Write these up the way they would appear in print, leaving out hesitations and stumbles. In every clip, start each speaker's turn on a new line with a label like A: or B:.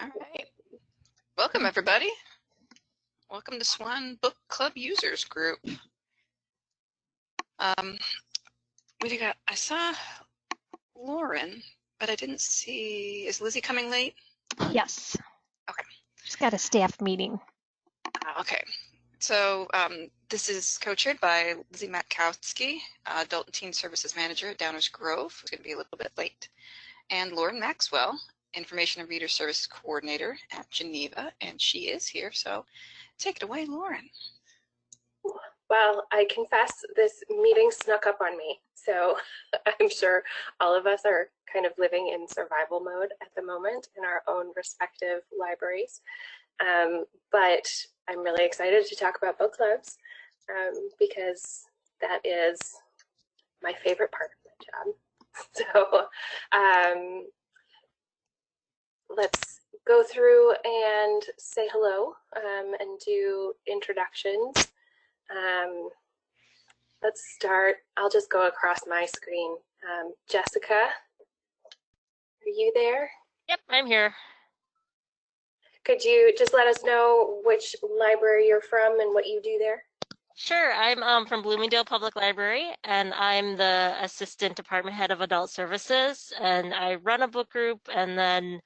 A: All right. Welcome, everybody. Welcome to SWAN Book Club Users group. I saw Lauren, but I didn't see. Is Lizzie coming late?
B: Yes.
A: Okay.
B: She's got a staff meeting.
A: Okay. So this is co-chaired by Lizzie Matkowski, Adult and Teen Services Manager at Downers Grove, who's going to be a little bit late, and Lauren Maxwell, Information and Reader Services Coordinator at Geneva, and she is here. So take it away, Lauren.
C: Well, I confess this meeting snuck up on me, so I'm sure all of us are kind of living in survival mode at the moment in our own respective libraries. But I'm really excited to talk about book clubs because that is my favorite part of my job. So let's go through and say hello and do introductions. Let's start. I'll just go across my screen. Jessica, are you there?
B: Yep, I'm here.
C: Could you just let us know which library you're from and what you do there?
B: Sure, I'm from Bloomingdale Public Library, and I'm the Assistant Department Head of Adult Services, and I run a book group and then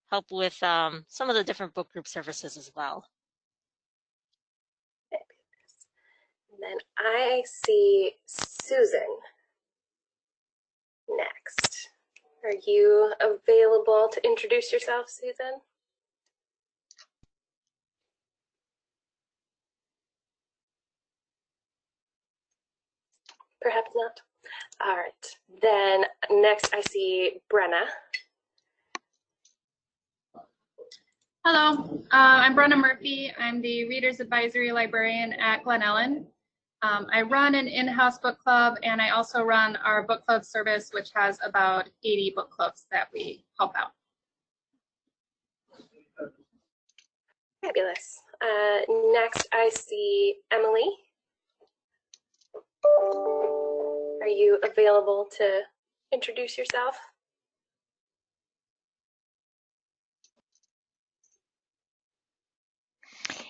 B: help with some of the different book group services as well.
C: And then I see Susan next. Are you available to introduce yourself, Susan? Perhaps not. All right. Then next I see Brenna.
D: Hello, I'm Brenna Murphy. I'm the Reader's Advisory Librarian at Glen Ellen. I run an in-house book club, and I also run our book club service, which has about 80 book clubs that we help out.
C: Fabulous. Next I see Emily. Are you available to introduce yourself?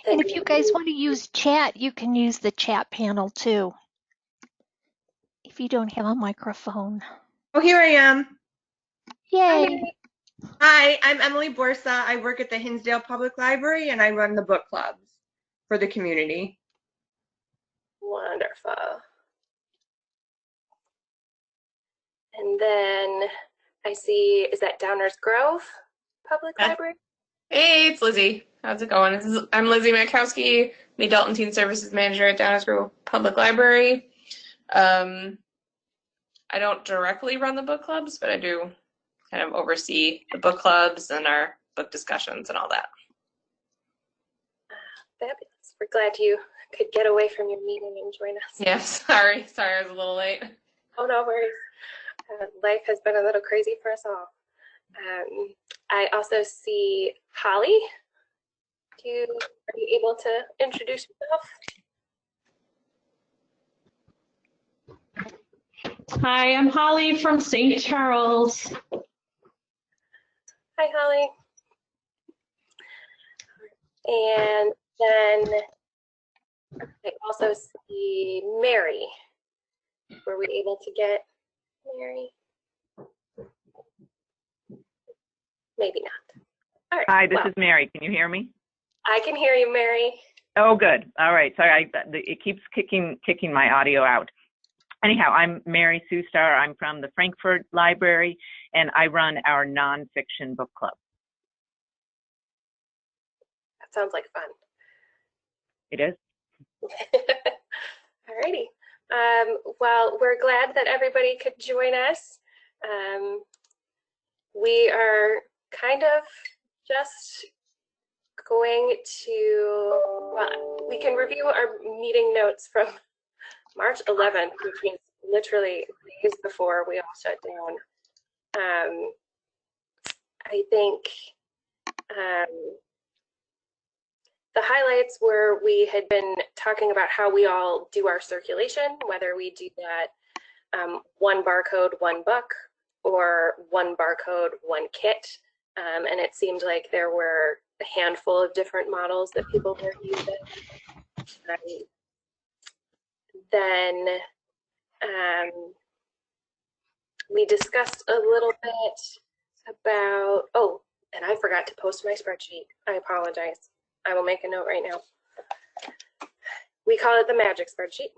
B: And if you guys want to use chat, you can use the chat panel too, if you don't have a microphone.
E: Oh, here I am.
B: Yay.
E: Hi, I'm Emily Borsa. I work at the Hinsdale Public Library and I run the book clubs for the community.
C: Wonderful. And then I see, is that Downers Grove Public Library?
F: Hey, it's Lizzie. How's it going? I'm Lizzie Matkowski, the Adult and Teen Services Manager at Downers Grove Public Library. I don't directly run the book clubs, but I do kind of oversee the book clubs and our book discussions and all that.
C: Fabulous. We're glad you could get away from your meeting and join us.
F: Yeah, sorry I was a little late.
C: Oh, no worries. Life has been a little crazy for us all. I also see Holly. Are you able to introduce yourself?
G: Hi, I'm Holly from St. Charles.
C: Hi, Holly. And then I also see Mary. Were we able to get Mary? Maybe not. All right.
H: Hi, this is Mary. Can you hear me?
C: I can hear you, Mary.
H: Oh, good. All right. Sorry, it keeps kicking my audio out. Anyhow, I'm Mary Sustar. I'm from the Frankfurt Library, and I run our nonfiction book club.
C: That sounds like fun.
H: It is.
C: All righty. Well, we're glad that everybody could join us. We are kind of just going to, well, we can review our meeting notes from March 11th, which means literally days before we all shut down. I think the highlights were we had been talking about how we all do our circulation, whether we do that one barcode, one book, or one barcode, one kit. and it seemed like there were a handful of different models that people were using. Then we discussed a little bit about, oh, and I forgot to post my spreadsheet. I apologize. I will make a note right now. We call it the magic spreadsheet.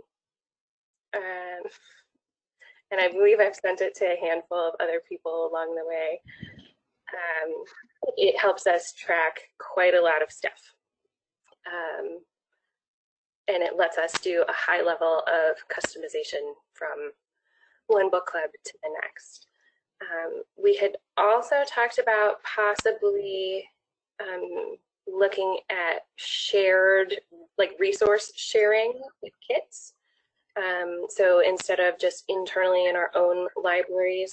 C: And I believe I've sent it to a handful of other people along the way. It helps us track quite a lot of stuff. And it lets us do a high level of customization from one book club to the next. We had also talked about possibly looking at shared, like resource sharing with kits. So instead of just internally in our own libraries,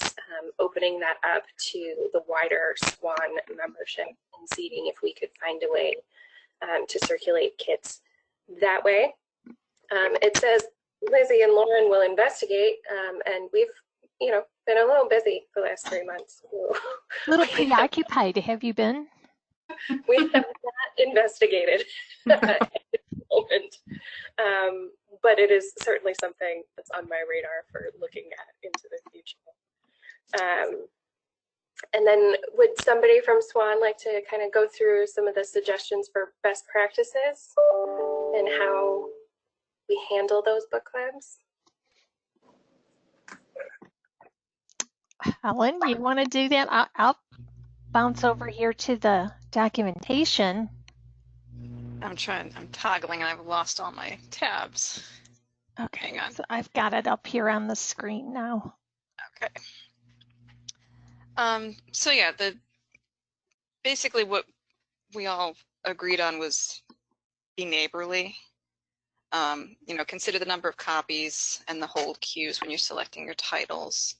C: opening that up to the wider SWAN membership and seeing if we could find a way to circulate kits that way. It says Lizzie and Lauren will investigate, and we've, been a little busy the last 3 months.
I: A little preoccupied, have you been?
C: We have not investigated at this moment, but it is certainly something that's on my radar for looking at into the future. And then would somebody from SWAN like to kind of go through some of the suggestions for best practices and how we handle those book clubs?
I: Helen, you want to do that? I'll bounce over here to the documentation.
A: I'm toggling and I've lost all my tabs.
I: Okay,
A: hang on.
I: so I've got it up here on the screen now.
A: Okay. So yeah, basically what we all agreed on was be neighborly. Consider the number of copies and the hold queues when you're selecting your titles.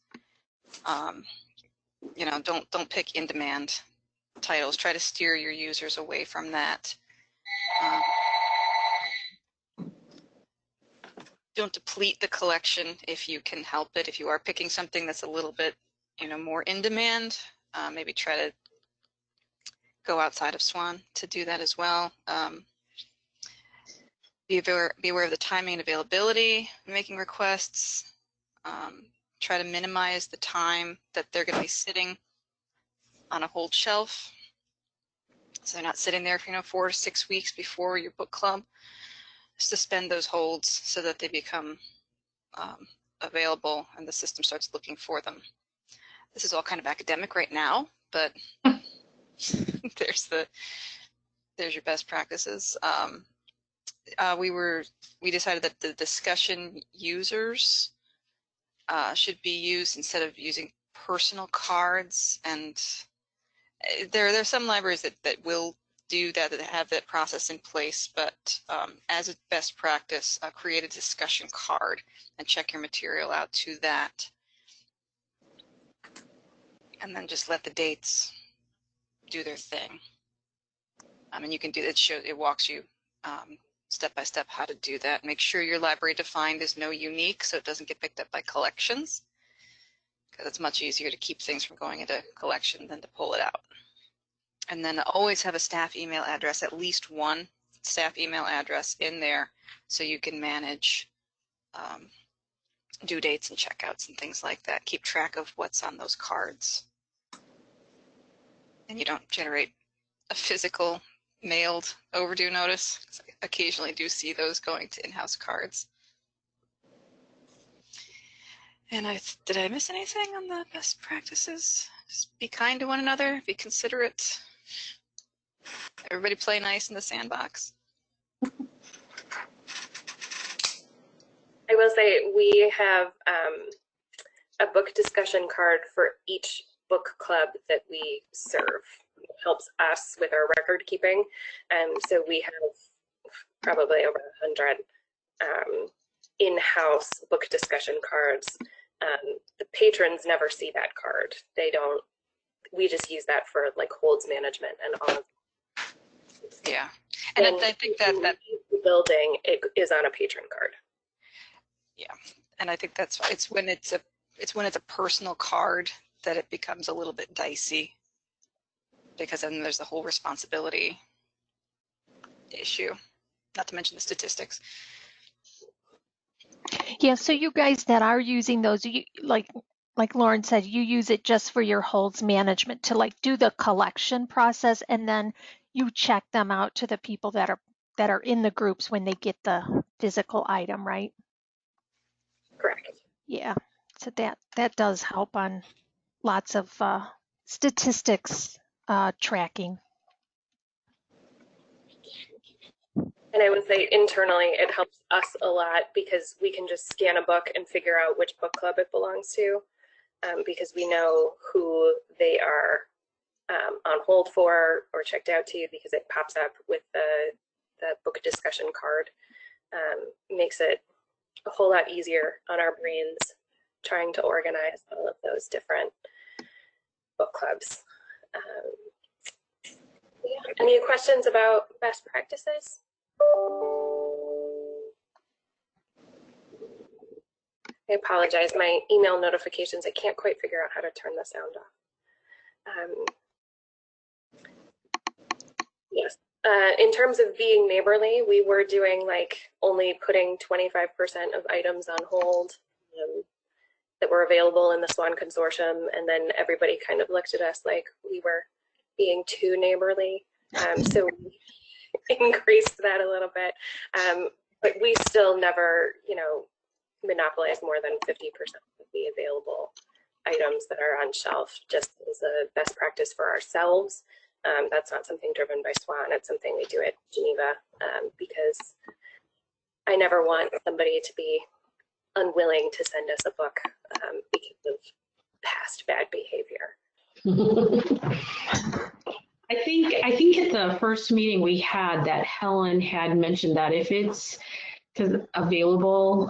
A: Don't pick in-demand titles. Try to steer your users away from that. Don't deplete the collection if you can help it. If you are picking something that's a little bit, more in demand, maybe try to go outside of SWAN to do that as well. Be aware of the timing and availability when making requests. Try to minimize the time that they're going to be sitting on a hold shelf. So they're not sitting there for 4 to 6 weeks before your book club. Suspend those holds so that they become available and the system starts looking for them. This is all kind of academic right now, but there's your best practices. We decided that the discussion users should be used instead of using personal cards, and there are some libraries that will do that have that process in place, but as a best practice, create a discussion card and check your material out to that, and then just let the dates do their thing. And you can do it. It walks you step by step how to do that. Make sure your library defined is no unique, so it doesn't get picked up by collections, because it's much easier to keep things from going into collection than to pull it out. And then always have a staff email address, at least one staff email address in there, so you can manage due dates and checkouts and things like that. Keep track of what's on those cards. And you don't generate a physical mailed overdue notice, because I occasionally do see those going to in-house cards. And did I miss anything on the best practices? Just be kind to one another, be considerate. Everybody play nice in the sandbox.
C: I will say we have a book discussion card for each book club that we serve. It helps us with our record keeping. So we have probably over 100 in-house book discussion cards. The patrons never see that card. We just use that for like holds management and all of that.
A: Yeah. And I think that
C: the building, it is on a patron card.
A: Yeah. And I think it's when it's a personal card that it becomes a little bit dicey. because then there's the whole responsibility issue, not to mention the statistics.
I: Yeah, so you guys that are using those, you, like Lauren said, you use it just for your holds management to like do the collection process, and then you check them out to the people that are in the groups when they get the physical item, right?
C: Correct.
I: Yeah, so that does help on lots of statistics tracking.
C: And I would say internally, it helps us a lot because we can just scan a book and figure out which book club it belongs to, because we know who they are on hold for or checked out to, because it pops up with the book discussion card. Makes it a whole lot easier on our brains trying to organize all of those different book clubs. Yeah. Any questions about best practices? I apologize, my email notifications, I can't quite figure out how to turn the sound off. Yes, in terms of being neighborly, we were doing like only putting 25% of items on hold that were available in the SWAN consortium, and then everybody kind of looked at us like we were being too neighborly. So we increased that a little bit, but we still never, monopolize more than 50% of the available items that are on shelf, just as a best practice for ourselves. That's not something driven by SWAN. It's something we do at Geneva, because I never want somebody to be unwilling to send us a book because of past bad behavior.
G: I think at the first meeting we had that Helen had mentioned that if it's available,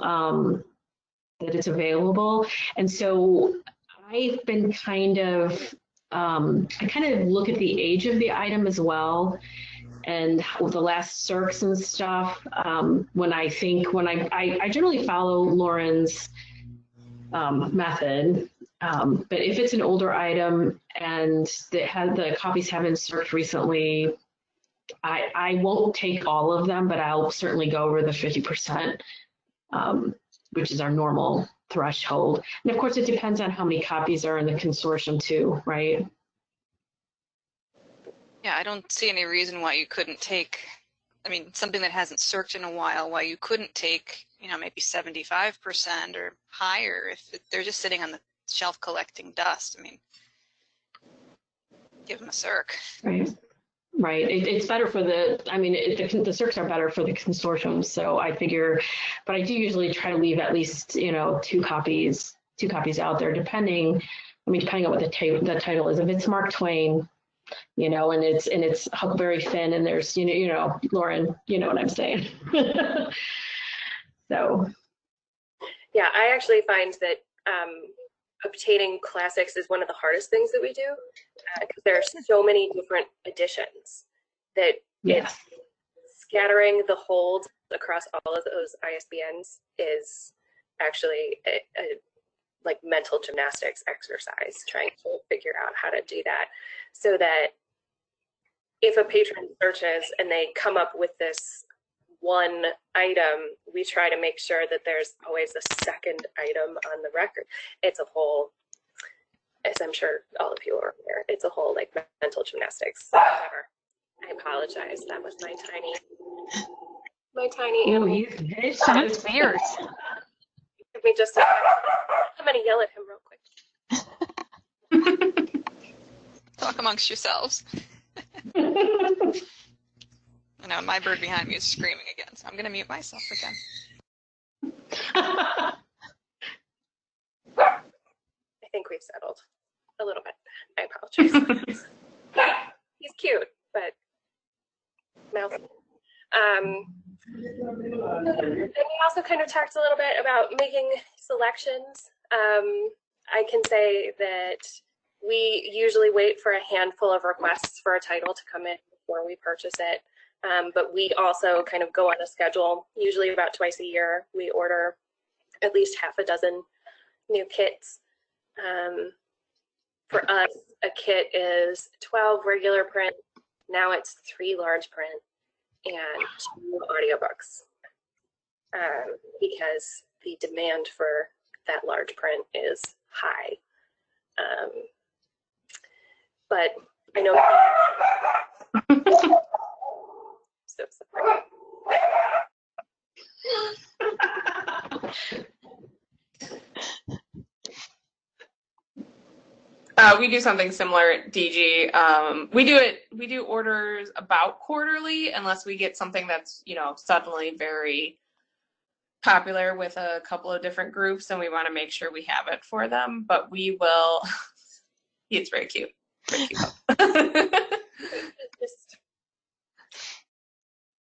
G: that it's available. And so I've been I kind of look at the age of the item as well, and with the last circs and stuff. When I generally follow Lauren's method, but if it's an older item and the copies haven't circed recently, I won't take all of them, but I'll certainly go over the 50%, which is our normal threshold. And of course, it depends on how many copies are in the consortium too, right?
A: Yeah, I don't see any reason why you couldn't take, something that hasn't circed in a while, why you couldn't take, maybe 75% or higher if they're just sitting on the shelf collecting dust. Give them a circ.
G: Right. It's better for the circs are better for the consortium. So I figure, but I do usually try to leave at least, two copies out there, depending on what the title is. If it's Mark Twain, and it's Huckleberry Finn, and there's, Lauren, you know what I'm saying. So.
C: Yeah, I actually find that obtaining classics is one of the hardest things that we do, because there are so many different editions that it's scattering the holds across all of those ISBNs is actually a like mental gymnastics exercise, trying to figure out how to do that, so that if a patron searches and they come up with this one item, we try to make sure that there's always a second item on the record. It's a whole, as I'm sure all of you are aware, it's a whole like mental gymnastics. Whatever. I apologize. That was my tiny animal.
I: It sounds fierce.
C: Give me just a second. I'm gonna yell at him real quick.
A: Talk amongst yourselves. I know my bird behind me is screaming again, so I'm going to mute myself again.
C: I think we've settled a little bit. I apologize. He's cute, but mouth. And we also kind of talked a little bit about making selections. I can say that we usually wait for a handful of requests for a title to come in before we purchase it. But we also kind of go on a schedule, usually about twice a year. We order at least half a dozen new kits for us, a kit is 12 regular print. Now it's 3 large print and 2 audiobooks, because the demand for that large print is high. But I know. So sorry.
F: We do something similar at DG. We do orders about quarterly, unless we get something that's, you know, suddenly very popular with a couple of different groups, and we want to make sure we have it for them. But we will. It's very cute. Very cute.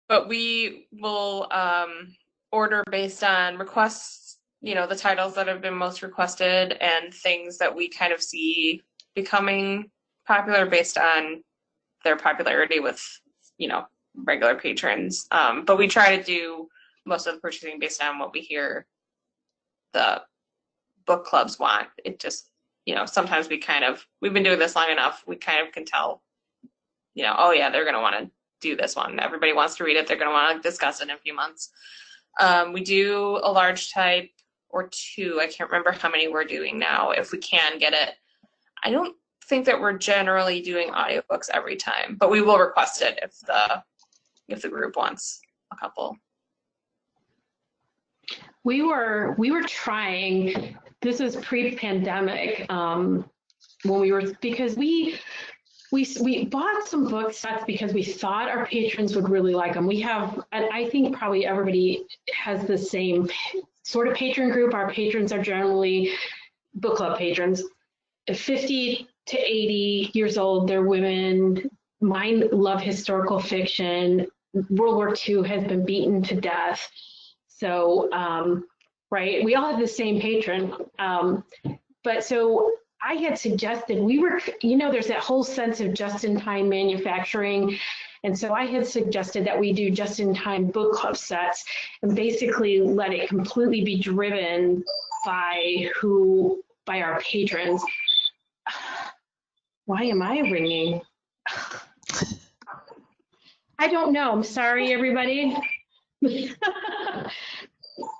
F: But we will order based on requests, you know, the titles that have been most requested and things that we kind of see becoming popular based on their popularity with, you know, regular patrons. But we try to do most of the purchasing based on what we hear the book clubs want. It just, you know, sometimes we've been doing this long enough, we kind of can tell, you know, oh yeah, they're going to want to do this one. Everybody wants to read it. They're going to want to discuss it in a few months. We do a large type or 2. I can't remember how many we're doing now, if we can get it. I don't think that we're generally doing audiobooks every time, but we will request it if the group wants a couple.
G: We were trying, this is pre-pandemic, because we bought some book sets because we thought our patrons would really like them. We have, and I think probably everybody has the same sort of patron group. Our patrons are generally book club patrons, 50 to 80 years old. They're women. Mine love historical fiction. World War II has been beaten to death. So, right, we all have the same patron. But so I had suggested there's that whole sense of just-in-time manufacturing. And so I had suggested that we do just-in-time book club sets and basically let it completely be driven by our patrons. Why am I ringing? I don't know. I'm sorry, everybody.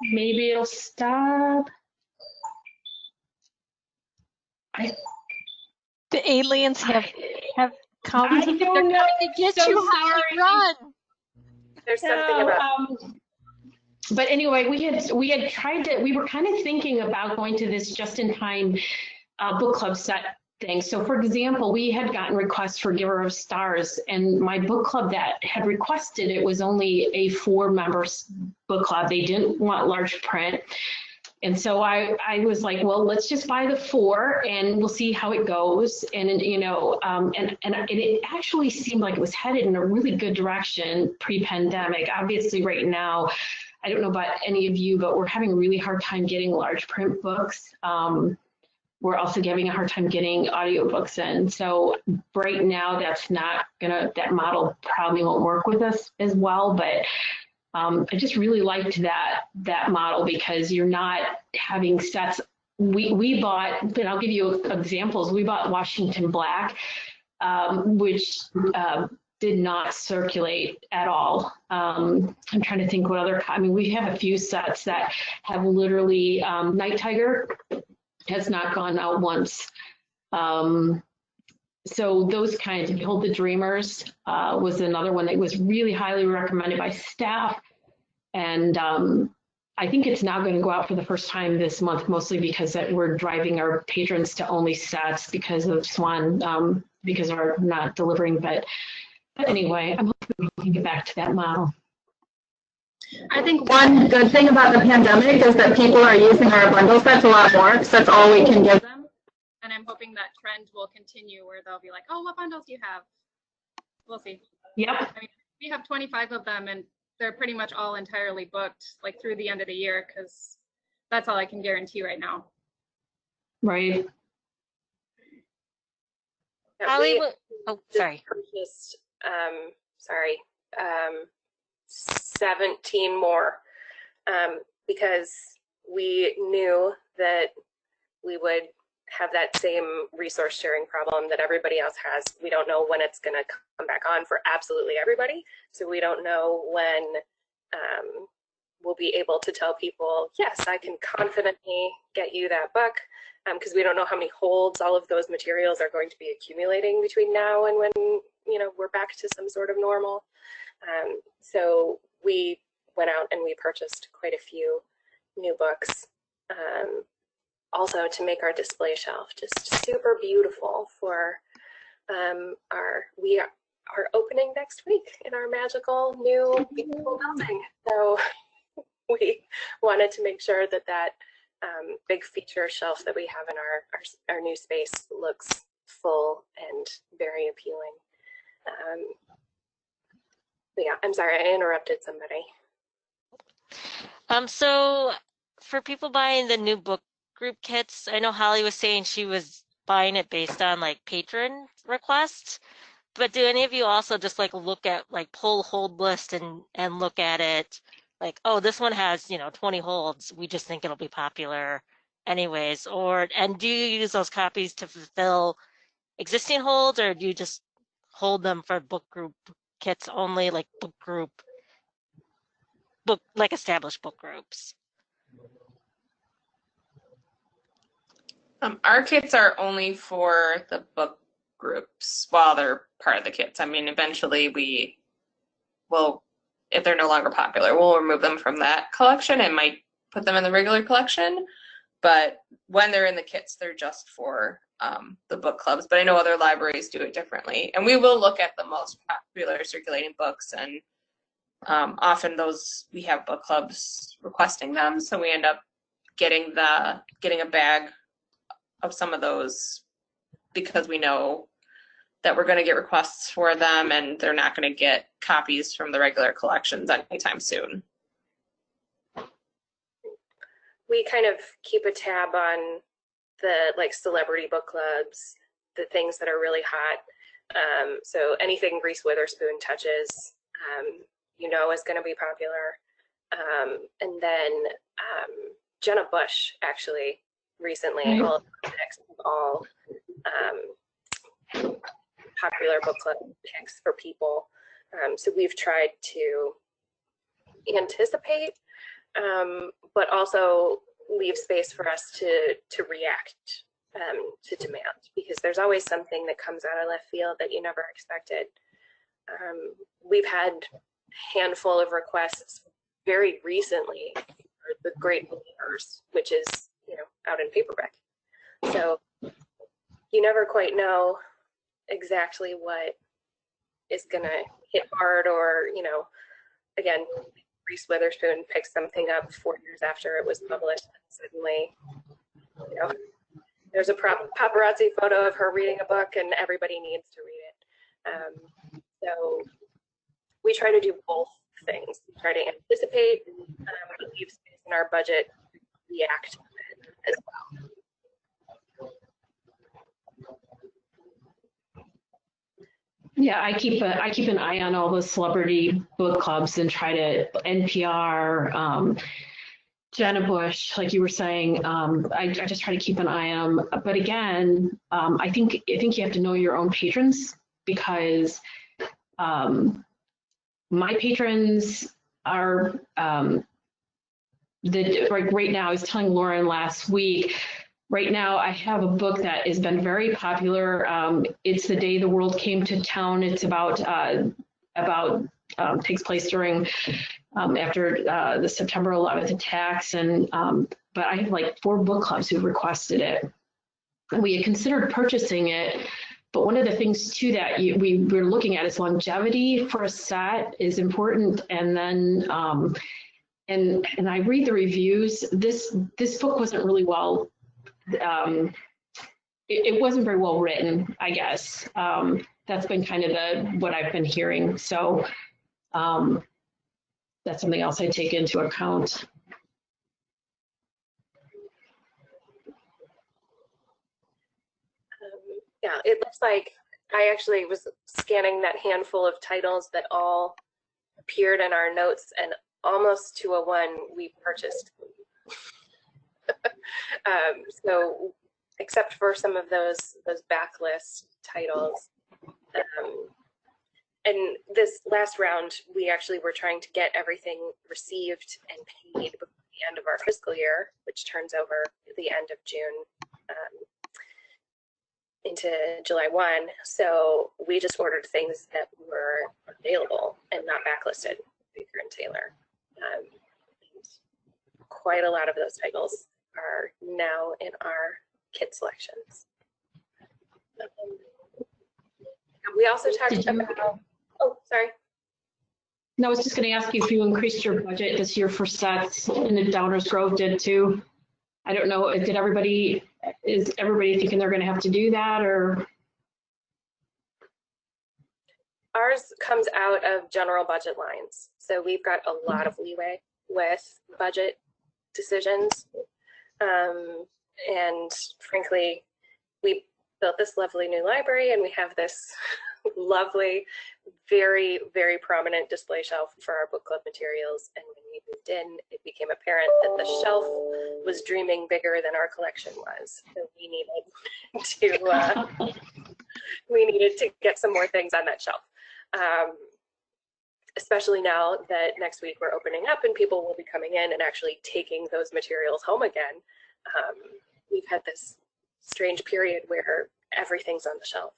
G: Maybe it'll stop.
I: The aliens have come.
G: I don't know.
I: To get
G: So
I: you.
G: sorry.
I: Run.
C: There's something about.
G: But anyway, we had tried to. We were kind of thinking about going to this just-in-time book club set thing. So, for example, we had gotten requests for Giver of Stars, and my book club that had requested it was only a 4-member book club. They didn't want large print. And so I was like, well, let's just buy the 4 and we'll see how it goes. And, you know, and it actually seemed like it was headed in a really good direction pre-pandemic. Obviously, right now, I don't know about any of you, but we're having a really hard time getting large print books. We're also having a hard time getting audiobooks in. So right now, that model probably won't work with us as well. But I just really liked that model because you're not having sets. We bought, and I'll give you examples. We bought Washington Black, which did not circulate at all. I'm trying to think what other, we have a few sets that have literally, Night Tiger has not gone out once. So those kinds, Behold the Dreamers was another one that was really highly recommended by staff. And I think it's now going to go out for the first time this month, mostly because we're driving our patrons to only sets because of SWAN, because we're not delivering. But anyway, I'm hoping we can get back to that model.
D: I think one good thing about the pandemic is that people are using our bundle sets a lot more because that's all we can give them. And I'm hoping that trend will continue where they'll be like, oh, what bundles do you have? We'll see.
G: Yep.
D: We have 25 of them and they're pretty much all entirely booked like through the end of the year because that's all I can guarantee right now.
G: Right.
C: Sorry. Purchased, 17 more because we knew that we would have that same resource sharing problem that everybody else has. We don't know when it's going to come back on for absolutely everybody. So we don't know when we'll be able to tell people, yes, I can confidently get you that book, because we don't know how many holds all of those materials are going to be accumulating between now and when, you know, we're back to some sort of normal. So we went out and we purchased quite a few new books, also to make our display shelf just super beautiful for we are opening next week in our magical new beautiful building. So we wanted to make sure that that big feature shelf that we have in our new space looks full and very appealing. But yeah, I'm sorry, I interrupted somebody.
B: So for people buying the new book group kits, I know Holly was saying she was buying it based on like patron requests, but do any of you also just like look at like pull hold list and look at it like, oh, this one has, you know, 20 holds. We just think it'll be popular anyways. And do you use those copies to fulfill existing holds, or do you just hold them for book group kits only, like like established book groups?
F: Our kits are only for the book groups while they're part of the kits. I mean, eventually we will, if they're no longer popular, we'll remove them from that collection and might put them in the regular collection. But when they're in the kits, they're just for the book clubs. But I know other libraries do it differently. And we will look at the most popular circulating books, and often those, we have book clubs requesting them. So we end up getting a bag of some of those because we know that we're going to get requests for them and they're not going to get copies from the regular collections anytime soon.
C: We kind of keep a tab on the like celebrity book clubs, the things that are really hot. So anything Reese Witherspoon touches, you know, is going to be popular. And then Jenna Bush actually recently, all popular book club picks for people. So we've tried to anticipate, but also leave space for us to react to demand, because there's always something that comes out of left field that you never expected. We've had a handful of requests very recently for The Great Believers, which is, you know, out in paperback. So you never quite know exactly what is going to hit hard, or, you know, again, Reese Witherspoon picks something up 4 years after it was published, and suddenly, you know, there's a paparazzi photo of her reading a book and everybody needs to read it. So we try to do both things. We try to anticipate, leave space in our budget, react as well.
G: Yeah, I keep an eye on all the celebrity book clubs and try to NPR, Jenna Bush, like you were saying. I just try to keep an eye on them. But again, I think you have to know your own patrons, because my patrons are like right now. I was telling Lauren last week. Right now, I have a book that has been very popular. It's The Day the World Came to Town. It's about takes place during after the September 11th attacks, and but I have like 4 book clubs who requested it. And we had considered purchasing it, but one of the things too that we're looking at is longevity for a set is important, and then and I read the reviews. This book wasn't really well. It wasn't very well written, I guess. That's been kind of what I've been hearing. So that's something else I take into account.
C: Yeah, it looks like I actually was scanning that handful of titles that all appeared in our notes, and almost to a one we purchased. So except for some of those backlist titles. And this last round, we actually were trying to get everything received and paid before the end of our fiscal year, which turns over the end of June into July 1. So we just ordered things that were available and not backlisted, Baker and Taylor. And quite a lot of those titles are now in our kit selections. We also talked about, oh, sorry.
G: No, I was just going to ask you if you increased your budget this year for sets, and if Downers Grove did too. I don't know, is everybody thinking they're going to have to do that, or?
C: Ours comes out of general budget lines. So we've got a lot of leeway with budget decisions. And frankly, we built this lovely new library, and we have this lovely, very, very prominent display shelf for our book club materials. And when we moved in, it became apparent that the shelf was dreaming bigger than our collection was. So we needed to get some more things on that shelf. Especially now that next week we're opening up and people will be coming in and actually taking those materials home again. We've had this strange period where everything's on the shelf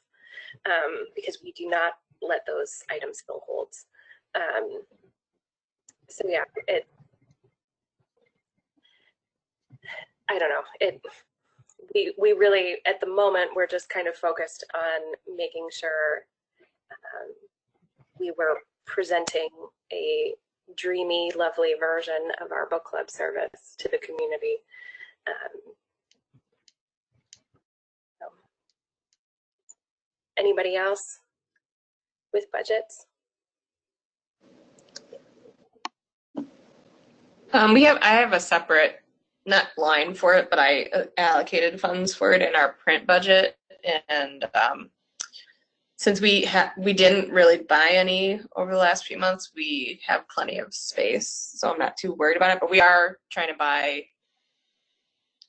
C: because we do not let those items fill holds. So yeah, I don't know. We really, at the moment, we're just kind of focused on making sure we were presenting a dreamy, lovely version of our book club service to the community. So. Anybody else with budgets?
F: I have a separate, not line for it, but I allocated funds for it in our print budget, and since we didn't really buy any over the last few months, we have plenty of space, so I'm not too worried about it. But we are trying to buy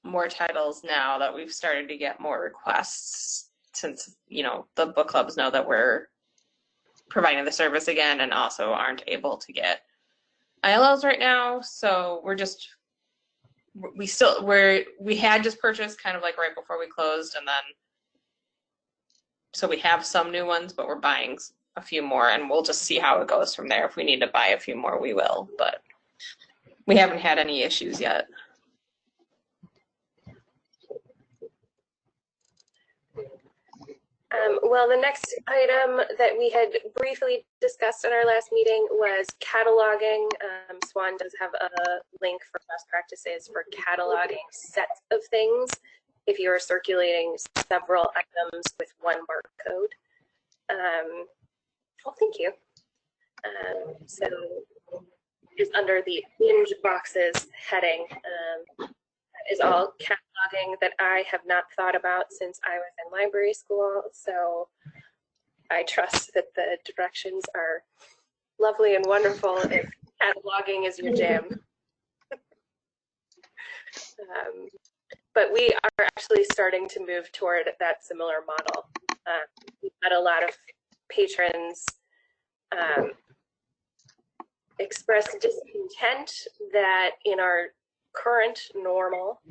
F: more titles now that we've started to get more requests, since the book clubs know that we're providing the service again and also aren't able to get ILLs right now. So we had just purchased kind of like right before we closed, and then so we have some new ones, but we're buying a few more, and we'll just see how it goes from there. If we need to buy a few more, we will, but we haven't had any issues yet.
C: Well, the next item that we had briefly discussed at our last meeting was cataloging. SWAN does have a link for best practices for cataloging sets of things if you are circulating several items with one barcode. Well, thank you. So it's under the binge boxes heading. Is all cataloging that I have not thought about since I was in library school. So I trust that the directions are lovely and wonderful if cataloging is your jam. But we are actually starting to move toward that similar model. We've had a lot of patrons express discontent that in our current normal,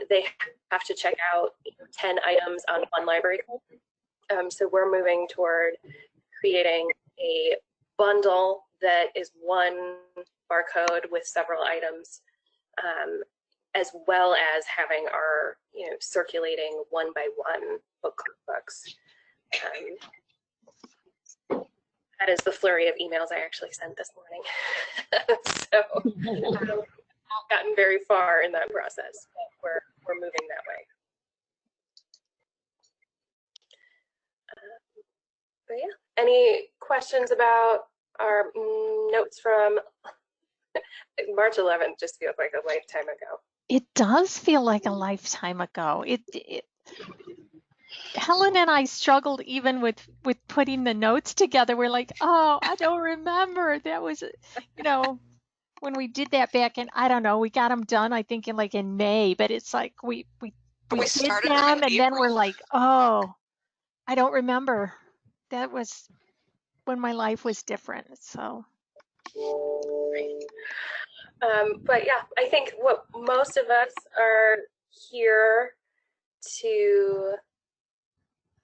C: they have to check out 10 items on one library card. So we're moving toward creating a bundle that is one barcode with several items, as well as having our circulating one by one books. That is the flurry of emails I actually sent this morning. So not gotten very far in that process, but we're moving that way. But yeah, any questions about our notes from March 11th? Just feels like a lifetime ago.
I: It does feel like a lifetime ago. Helen and I struggled even with putting the notes together. We're like, oh, I don't remember. That was, when we did that back in, I don't know, we got them done, I think in May, but it's like we we did them, and then we're like, oh, I don't remember. That was when my life was different. So.
C: But yeah, I think what most of us are here to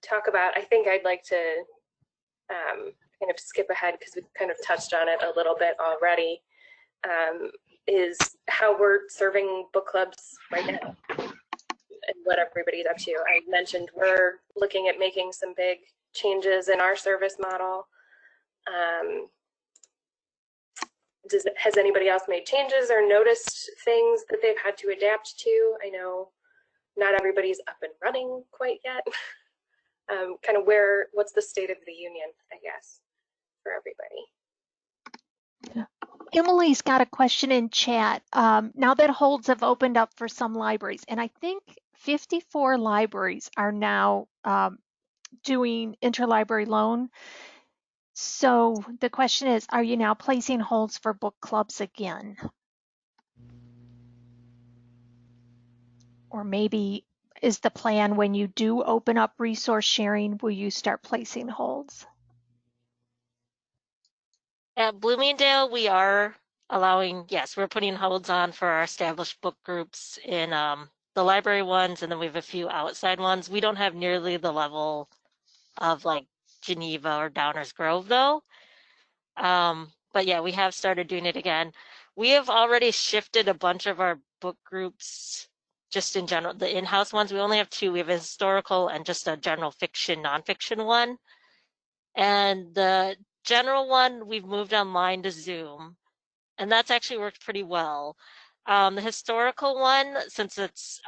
C: talk about, I think I'd like to kind of skip ahead because we kind of touched on it a little bit already, is how we're serving book clubs right now and what everybody's up to. I mentioned we're looking at making some big changes in our service model. Has anybody else made changes or noticed things that they've had to adapt to? I know not everybody's up and running quite yet. Kind of what's the state of the union, I guess, for everybody?
I: Emily's got a question in chat. Now that holds have opened up for some libraries, and I think 54 libraries are now doing interlibrary loan. So the question is, are you now placing holds for book clubs again? Or maybe is the plan when you do open up resource sharing, will you start placing holds?
B: At Bloomingdale, we are allowing, yes, we're putting holds on for our established book groups in the library ones, and then we have a few outside ones. We don't have nearly the level of like Geneva or Downers Grove though. But yeah, we have started doing it again. We have already shifted a bunch of our book groups just in general, the in-house ones. We only have two. We have a historical and just a general fiction, nonfiction one. And the general one, we've moved online to Zoom, and that's actually worked pretty well. The historical one, since it's,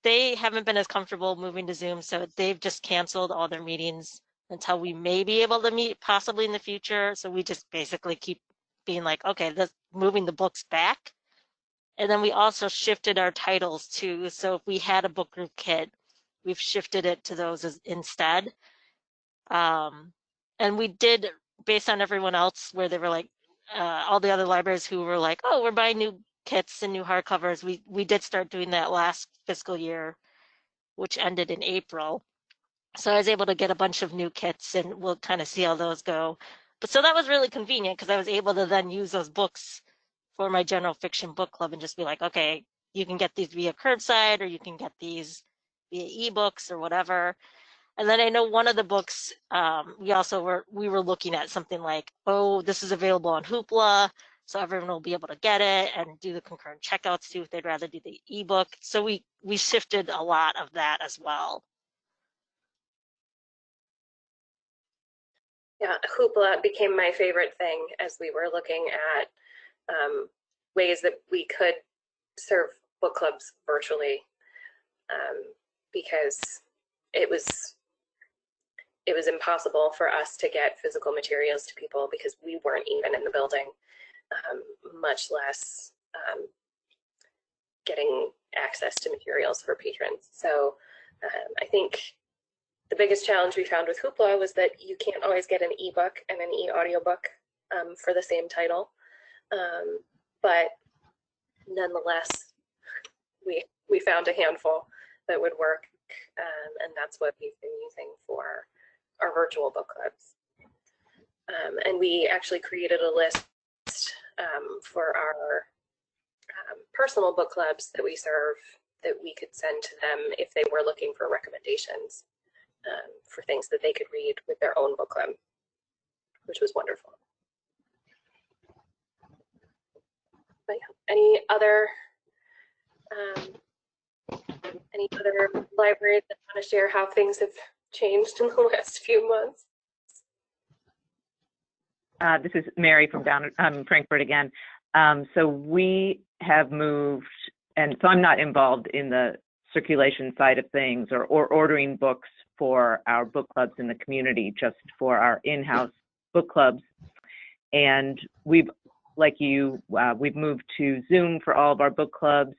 B: they haven't been as comfortable moving to Zoom, so they've just canceled all their meetings until we may be able to meet possibly in the future. So we just basically keep being like, okay, that's moving the books back. And then we also shifted our titles too. So if we had a book group kit, we've shifted it to those instead. And we did, based on everyone else, where they were like, all the other libraries who were like, oh, we're buying new kits and new hardcovers. We did start doing that last fiscal year, which ended in April. So I was able to get a bunch of new kits, and we'll kind of see how those go. But so that was really convenient because I was able to then use those books for my general fiction book club and just be like, okay, you can get these via curbside, or you can get these via ebooks or whatever. And then I know one of the books, we were looking at something like, oh, this is available on Hoopla, so everyone will be able to get it and do the concurrent checkouts too if they'd rather do the ebook. So we shifted a lot of that as well.
C: Yeah, Hoopla became my favorite thing as we were looking at ways that we could serve book clubs virtually, because it was impossible for us to get physical materials to people because we weren't even in the building, much less getting access to materials for patrons. So I think the biggest challenge we found with Hoopla was that you can't always get an ebook and an e-audiobook for the same title. But nonetheless, we found a handful that would work, and that's what we've been using for our virtual book clubs. And we actually created a list for our personal book clubs that we serve that we could send to them if they were looking for recommendations for things that they could read with their own book club, which was wonderful. But yeah, any other libraries that want to share how things have changed in the last few months?
H: This is Mary from Frankfurt again. So we have moved, and so I'm not involved in the circulation side of things or ordering books for our book clubs in the community, just for our in-house book clubs. And we've, like you, we've moved to Zoom for all of our book clubs,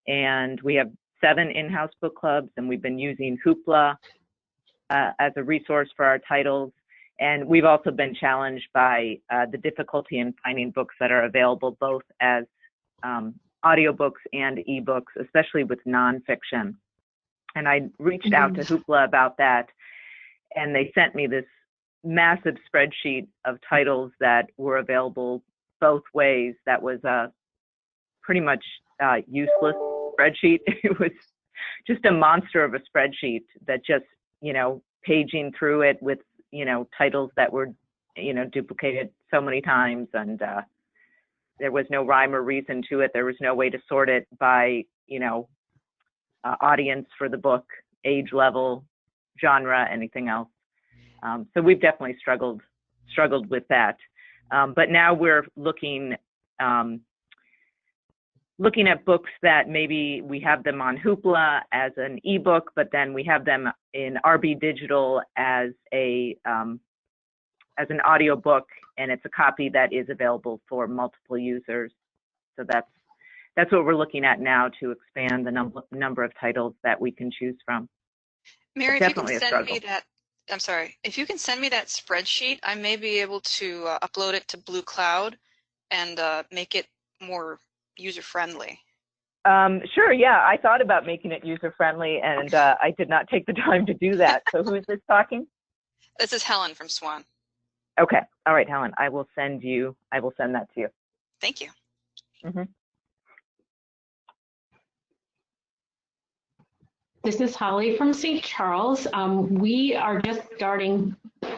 H: and we have 7 in-house book clubs, and we've been using Hoopla as a resource for our titles. And we've also been challenged by the difficulty in finding books that are available both as audiobooks and ebooks, especially with nonfiction. And I reached out to Hoopla about that, and they sent me this massive spreadsheet of titles that were available both ways. That was a pretty much useless spreadsheet. It was just a monster of a spreadsheet that just, paging through it with, titles that were, duplicated so many times, and there was no rhyme or reason to it. There was no way to sort it by, audience for the book, age level, genre, anything else. So we've definitely struggled with that. But now we're looking at books that maybe we have them on Hoopla as an ebook, but then we have them in RB Digital as an audiobook, and it's a copy that is available for multiple users. So that's what we're looking at now, to expand the number of titles that we can choose from.
A: Mary,
H: It's
A: if you
H: definitely
A: can
H: a
A: send
H: struggle.
A: me that, I'm sorry, if you can send me that spreadsheet, I may be able to upload it to Blue Cloud and make it more user-friendly.
H: Sure, yeah, I thought about making it user-friendly, and I did not take the time to do that. So who is this talking?
A: This is Helen from SWAN.
H: Okay, all right, Helen, I will send that to you.
A: Thank you.
H: Mm-hmm.
G: This is Holly from St. Charles. We are just starting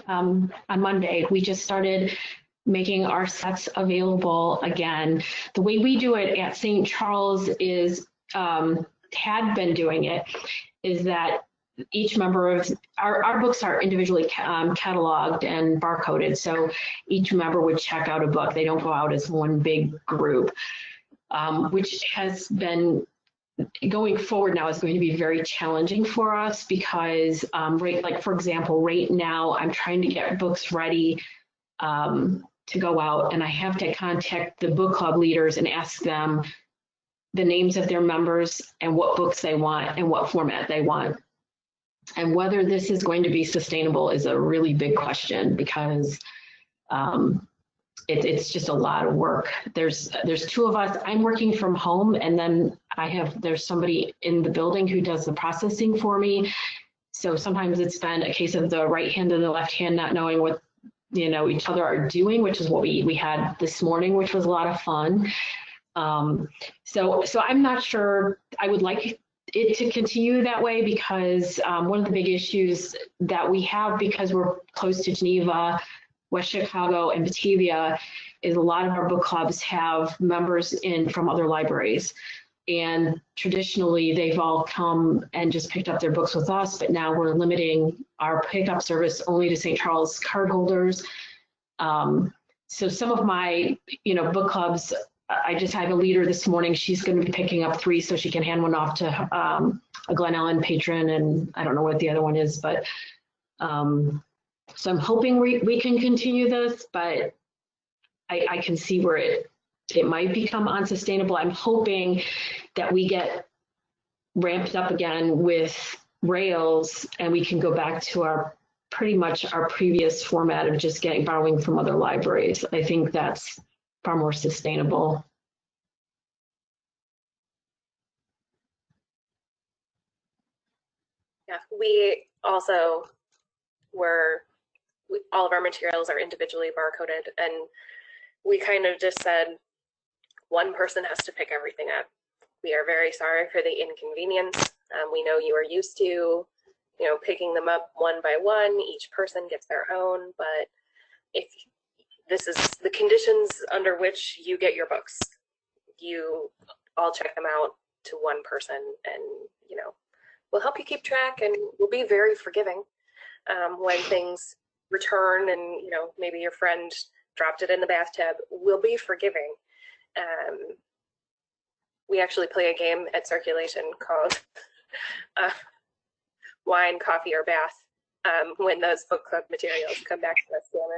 G: on Monday. We just started making our sets available again. The way we do it at St. Charles is, had been doing it, is that each member of our books are individually cataloged and barcoded. So each member would check out a book. They don't go out as one big group, which has been, going forward now, is going to be very challenging for us because, for example, right now I'm trying to get books ready to go out, and I have to contact the book club leaders and ask them the names of their members and what books they want and what format they want. And whether this is going to be sustainable is a really big question, because it's just a lot of work. There's two of us. I'm working from home, and then there's somebody in the building who does the processing for me. So sometimes it's been a case of the right hand and the left hand not knowing what each other are doing, which is what we had this morning, which was a lot of fun. So I'm not sure. I would like it to continue that way, because one of the big issues that we have, because we're close to Geneva, West Chicago, and Batavia, is a lot of our book clubs have members in from other libraries. And traditionally, they've all come and just picked up their books with us, but now we're limiting our pickup service only to St. Charles cardholders. So some of my, book clubs, I just had a leader this morning. She's going to be picking up 3 so she can hand one off to a Glen Ellen patron, and I don't know what the other one is, but so I'm hoping we can continue this, but I can see where it might become unsustainable. I'm hoping that we get ramped up again with Rails, and we can go back to pretty much our previous format of just borrowing from other libraries. I think that's far more sustainable.
C: Yeah, we also all of our materials are individually barcoded, and we kind of just said one person has to pick everything up. We are very sorry for the inconvenience. We know you are used to, picking them up one by one. Each person gets their own, but if this is the conditions under which you get your books, you all check them out to one person, and we'll help you keep track, and we'll be very forgiving when things return and maybe your friend dropped it in the bathtub. We'll be forgiving. We actually play a game at Circulation called Wine, Coffee, or Bath when those book club materials come back to us, damn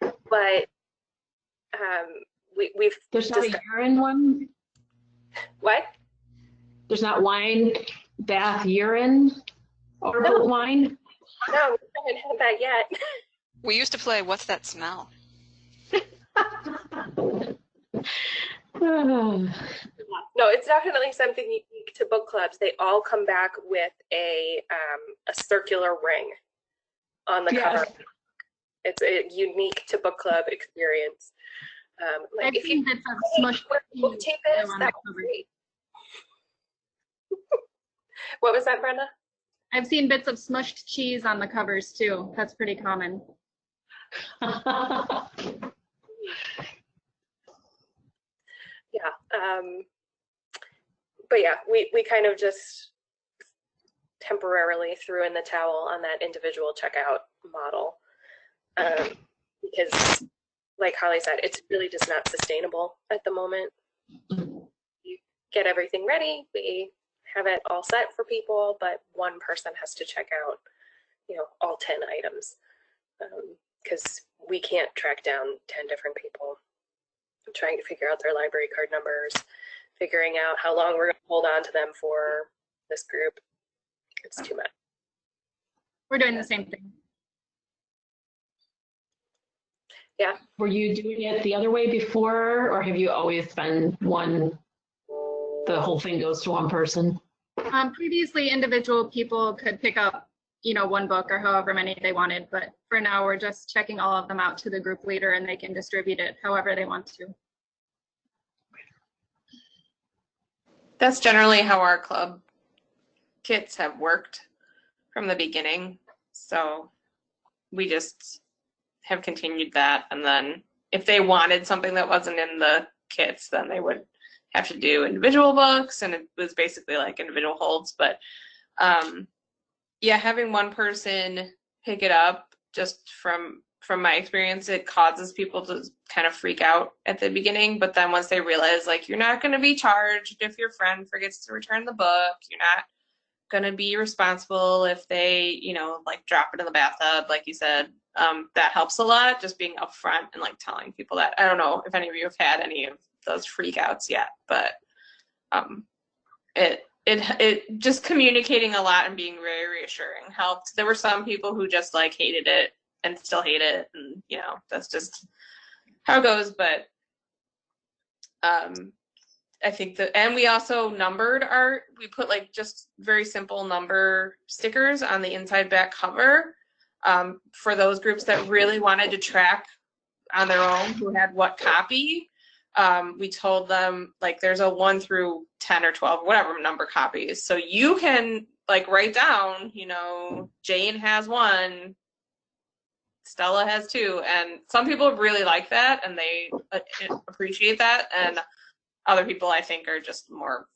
C: it. But we've
G: There's not a urine one?
C: What?
G: There's not wine, bath, urine, or boat wine?
C: No, we haven't had that yet.
A: We used to play What's That Smell?
C: No, it's definitely something unique to book clubs. They all come back with a circular ring on the cover. It's a unique to book club experience. Like if you book tape is, that would be great. What was that, Brenda?
D: I've seen bits of smushed cheese on the covers too. That's pretty common.
C: Yeah. But yeah, we kind of just temporarily threw in the towel on that individual checkout model because, like Holly said, it's really just not sustainable at the moment. You get everything ready, we have it all set for people, but one person has to check out, you know, all 10 items because we can't track down 10 different people. I'm trying to figure out their library card numbers, figuring out how long we're going to hold on to them for this group. It's too much.
D: We're doing the same thing.
C: Yeah.
G: Were you doing it the other way before, or have you always been one, the whole thing goes to one person?
D: Previously, individual people could pick up, you know, one book or however many they wanted, but for now we're just checking all of them out to the group leader and they can distribute it however they want to.
F: That's generally how our club kits have worked from the beginning. So we just have continued that. And then if they wanted something that wasn't in the kits, then they would have to do individual books, and it was basically like individual holds. But yeah, having one person pick it up, just from my experience, it causes people to kind of freak out at the beginning. But then once they realize, like, you're not going to be charged if your friend forgets to return the book, you're not going to be responsible if they, you know, like drop it in the bathtub, like you said, that helps a lot, just being upfront and like telling people that. I don't know if any of you have had any of those freak outs yet, but it just communicating a lot and being very reassuring helped. There were some people who just like hated it and still hate it, and you know, that's just how it goes. But I think that, and we also numbered we put like just very simple number stickers on the inside back cover for those groups that really wanted to track on their own who had what copy. We told them, like, there's a 1 through 10 or 12, whatever number copies. So you can like write down, you know, Jane has 1, Stella has 2. And some people really like that and they appreciate that. And other people, I think, are just more,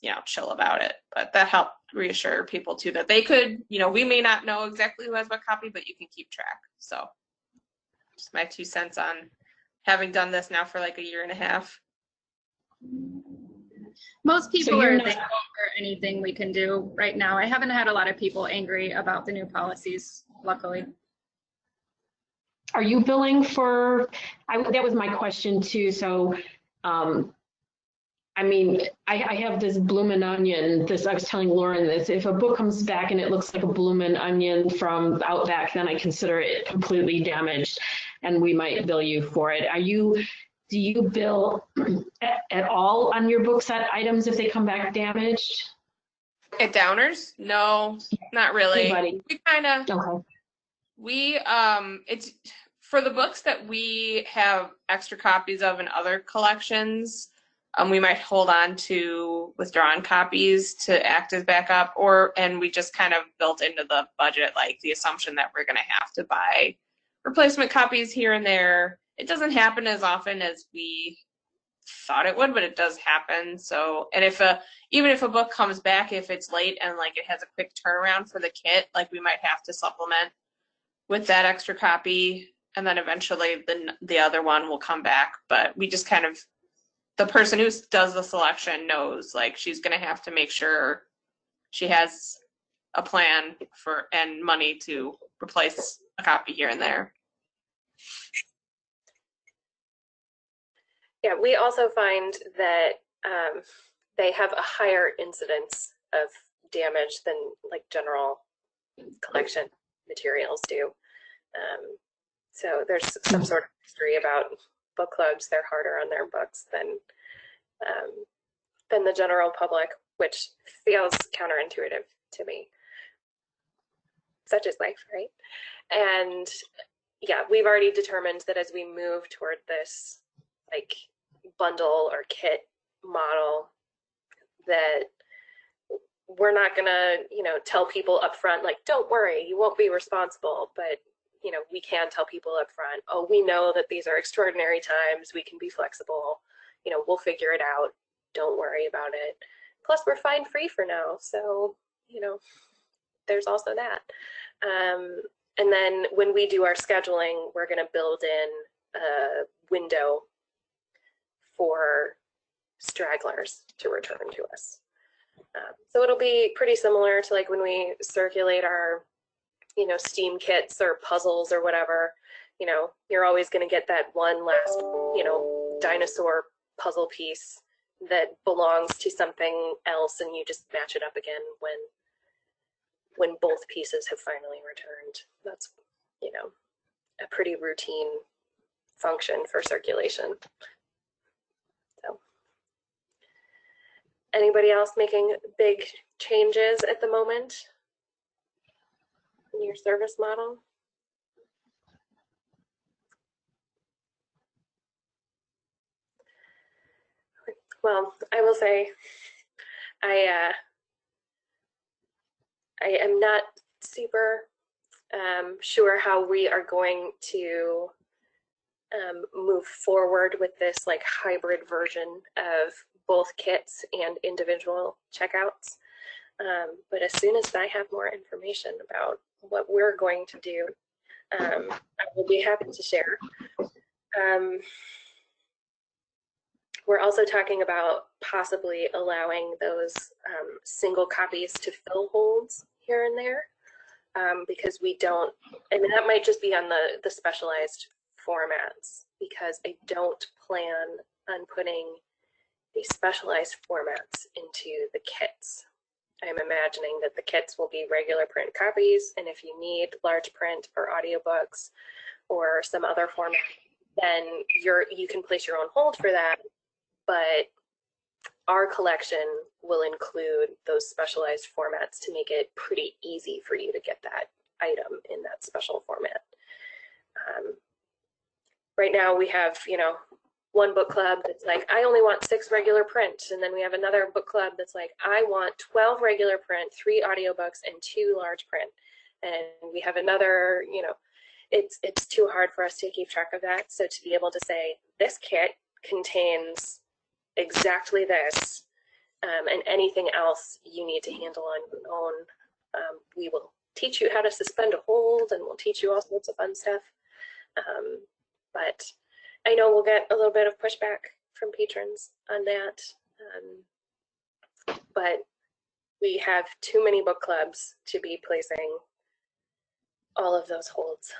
F: you know, chill about it. But that helped reassure people too that they could, you know, we may not know exactly who has what copy, but you can keep track. So just my 2 cents on having done this now for like a year and a half.
D: Most people are thankful for anything we can do right now. I haven't had a lot of people angry about the new policies, luckily.
G: Are you billing for, that was my question too. So, I mean, I have this bloomin' onion, I was telling Lauren this, if a book comes back and it looks like a bloomin' onion from Outback, then I consider it completely damaged and we might bill you for it. Do you bill at all on your book set items if they come back damaged?
F: At Downers? No, not really.
G: Anybody?
F: We kind of,
G: okay.
F: It's for the books that we have extra copies of in other collections, we might hold on to withdrawn copies to act as backup, and we just kind of built into the budget like the assumption that we're going to have to buy replacement copies here and there. It doesn't happen as often as we thought it would, but it does happen. So, and even if a book comes back, if it's late and like it has a quick turnaround for the kit, like we might have to supplement with that extra copy, and then eventually the other one will come back. But we just kind of, the person who does the selection knows, like, she's going to have to make sure she has a plan for and money to replace a copy here and there.
C: Yeah, we also find that they have a higher incidence of damage than like general collection materials do. So there's some sort of history about book clubs. They're harder on their books than than the general public, which feels counterintuitive to me. Such is life, right? And yeah, we've already determined that as we move toward this like bundle or kit model, that we're not gonna, you know, tell people up front, like, don't worry, you won't be responsible. But, you know, we can tell people up front, oh, we know that these are extraordinary times, we can be flexible, you know, we'll figure it out, don't worry about it. Plus, we're fine free for now, so, you know, there's also that. And then when we do our scheduling, we're going to build in a window for stragglers to return to us. So it'll be pretty similar to like when we circulate our, you know, STEAM kits or puzzles or whatever. You know, you're always going to get that one last, you know, dinosaur puzzle piece that belongs to something else, and you just match it up again when both pieces have finally returned. That's, you know, a pretty routine function for circulation. So, anybody else making big changes at the moment in your service model? Well, I will say I am not super sure how we are going to move forward with this like hybrid version of both kits and individual checkouts. But as soon as I have more information about what we're going to do, I will be happy to share. We're also talking about possibly allowing those single copies to fill holds here and there, because we don't, I mean, that might just be on the specialized formats, because I don't plan on putting the specialized formats into the kits. I'm imagining that the kits will be regular print copies, and if you need large print or audiobooks or some other format, then you can place your own hold for that. But our collection will include those specialized formats to make it pretty easy for you to get that item in that special format. Right now we have, you know, one book club that's like, I only want 6 regular print. And then we have another book club that's like, I want 12 regular print, 3 audiobooks, and 2 large print. And we have another, you know, it's too hard for us to keep track of that. So to be able to say, this kit contains exactly this, and anything else you need to handle on your own, we will teach you how to suspend a hold, and we'll teach you all sorts of fun stuff. But I know we'll get a little bit of pushback from patrons on that, but we have too many book clubs to be placing all of those holds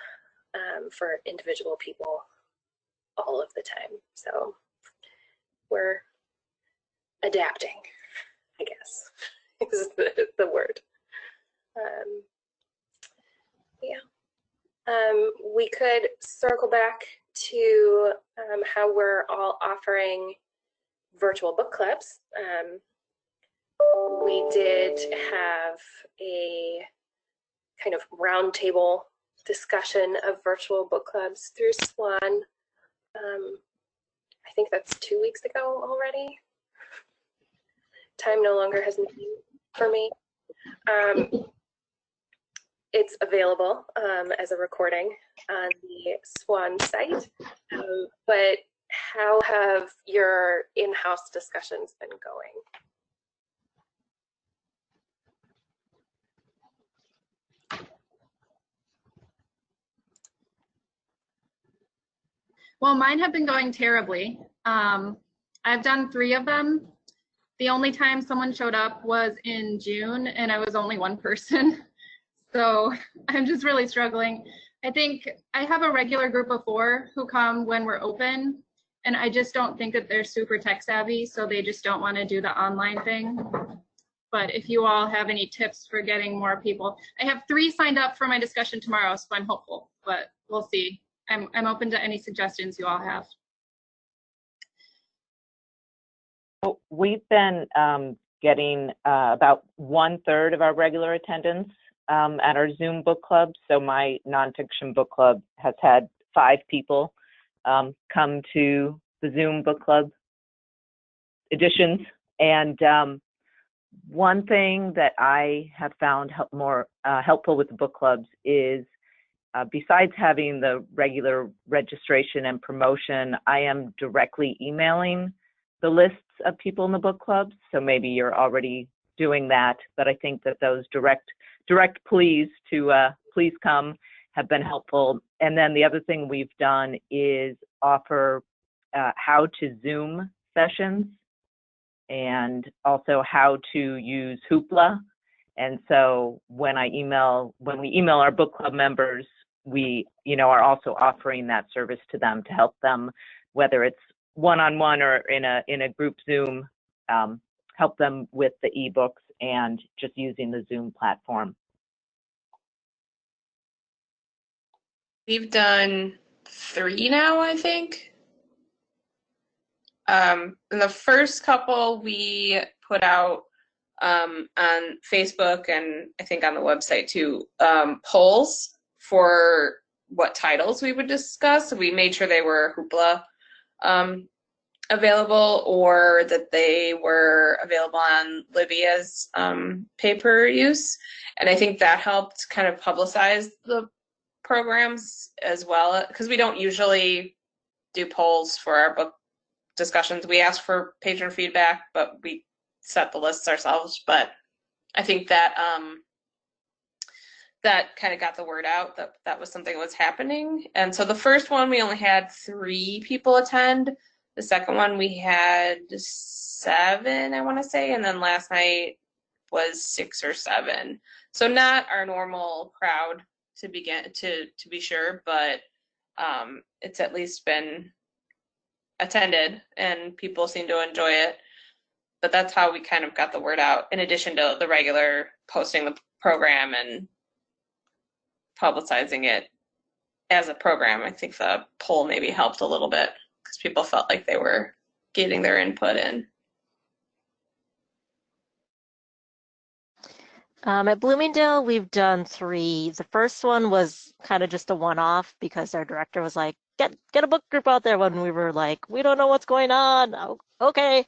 C: for individual people all of the time. So we're adapting, I guess, is the word. Yeah. We could circle back to how we're all offering virtual book clubs. We did have a kind of roundtable discussion of virtual book clubs through SWAN. I think that's 2 weeks ago already. Time no longer has meaning for me. It's available as a recording on the SWAN site, but how have your in-house discussions been going?
D: Well, mine have been going terribly. I've done 3 of them. The only time someone showed up was in June, and I was only 1 person. So I'm just really struggling. I think I have a regular group of 4 who come when we're open, and I just don't think that they're super tech savvy, so they just don't want to do the online thing. But if you all have any tips for getting more people, I have 3 signed up for my discussion tomorrow, so I'm hopeful, but we'll see. I'm open to any suggestions you all have.
H: we've been getting about 1/3 of our regular attendance at our Zoom book club. So my nonfiction book club has had 5 people come to the Zoom book club editions. And one thing that I have found more helpful with the book clubs is besides having the regular registration and promotion, I am directly emailing the lists of people in the book clubs. So maybe you're already doing that, but I think that those direct pleas to please come have been helpful. And then the other thing we've done is offer how to Zoom sessions and also how to use Hoopla. And so when we email our book club members, we are also offering that service to them to help them, whether it's one-on-one or in a group Zoom, help them with the ebooks and just using the Zoom platform.
F: We've done 3 now, I think. In the first couple we put out on Facebook and I think on the website too, polls for what titles we would discuss. So we made sure they were Hoopla available, or that they were available on Libya's pay-per use. And I think that helped kind of publicize the programs as well, because we don't usually do polls for our book discussions. We ask for patron feedback, but we set the lists ourselves. But I think that that kind of got the word out that that was something that was happening. And so the first one we only had 3 people attend. The second one we had 7, I want to say, and then last night was 6 or 7. So not our normal crowd to be sure, but it's at least been attended and people seem to enjoy it. But that's how we kind of got the word out, in addition to the regular posting the program and publicizing it as a program. I think the poll maybe helped a little bit because people felt like they were getting their input in.
B: At Bloomingdale, we've done 3. The first one was kind of just a one-off because our director was like, get a book group out there, when we were like, we don't know what's going on. Oh, okay.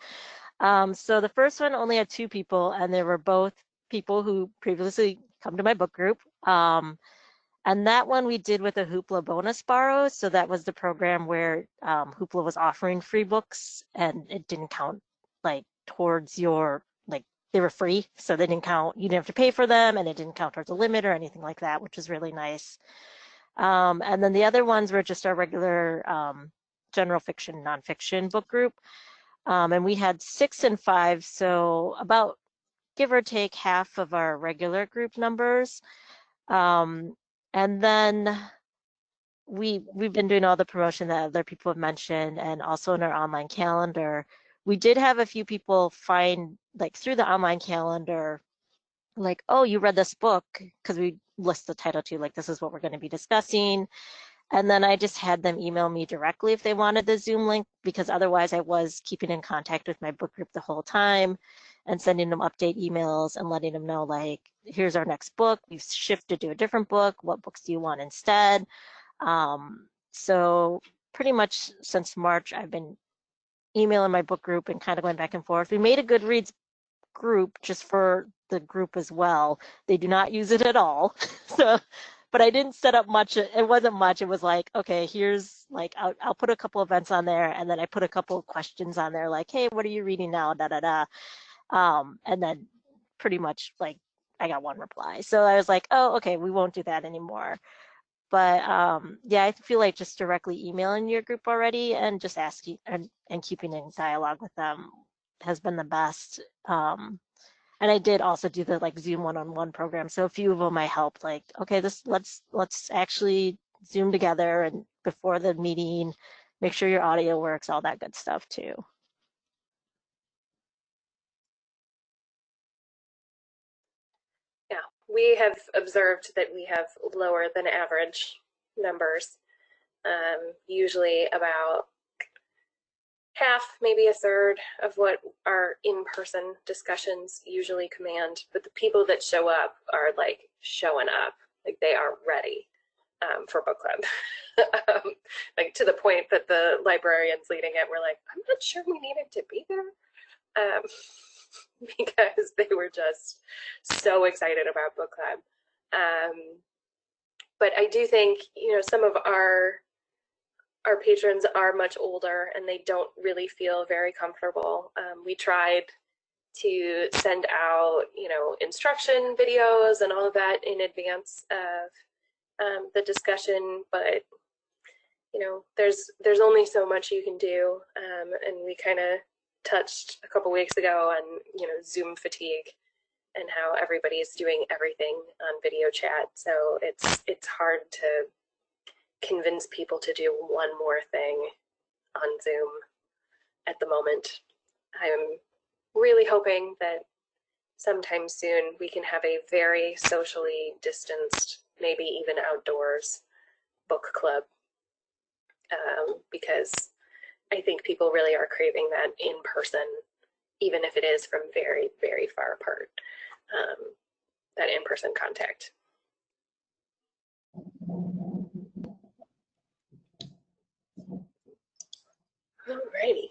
B: So the first one only had 2 people, and they were both people who previously come to my book group. And that one we did with a Hoopla bonus borrow. So that was the program where Hoopla was offering free books, and it didn't count like towards your, like, they were free, so they didn't count, you didn't have to pay for them, and it didn't count towards a limit or anything like that, which was really nice. And then the other ones were just our regular general fiction, nonfiction book group. And we had 6 and 5, so about, give or take, half of our regular group numbers. And then we've been doing all the promotion that other people have mentioned, and also in our online calendar. We did have a few people find, like, through the online calendar, like, oh, you read this book, because we list the title too, like, this is what we're going to be discussing. And then I just had them email me directly if they wanted the Zoom link, because otherwise I was keeping in contact with my book group the whole time and sending them update emails and letting them know, like, here's our next book, we've shifted to a different book, what books do you want instead? So pretty much since March, I've been emailing my book group and kind of going back and forth. We made a Goodreads group just for the group as well. They do not use it at all. So, but I didn't set up much. It wasn't much. It was like, okay, here's, like, I'll put a couple events on there, and then I put a couple of questions on there, like, hey, what are you reading now? Da da da. And then pretty much, like, I got 1 reply. So I was like, oh, okay, we won't do that anymore. But yeah, I feel like just directly emailing your group already and just asking and keeping in dialogue with them has been the best. And I did also do the, like, Zoom one-on-one program. So a few of them I helped, like, okay, let's actually Zoom together, and before the meeting, make sure your audio works, all that good stuff too.
C: Yeah, we have observed that we have lower than average numbers, usually about half, maybe a third of what our in-person discussions usually command, but the people that show up are like showing up, like they are ready for book club. Like to the point that the librarians leading it were like, I'm not sure we needed to be there, because they were just so excited about book club. But I do think, you know, some of our patrons are much older and they don't really feel very comfortable. We tried to send out, you know, instruction videos and all of that in advance of the discussion, but you know, there's only so much you can do, and we kind of touched a couple weeks ago on, you know, Zoom fatigue and how everybody's doing everything on video chat. So it's hard to convince people to do one more thing on Zoom at the moment. I'm really hoping that sometime soon we can have a very socially distanced, maybe even outdoors book club, because I think people really are craving that in person, even if it is from very, very far apart, that in-person contact. Alrighty,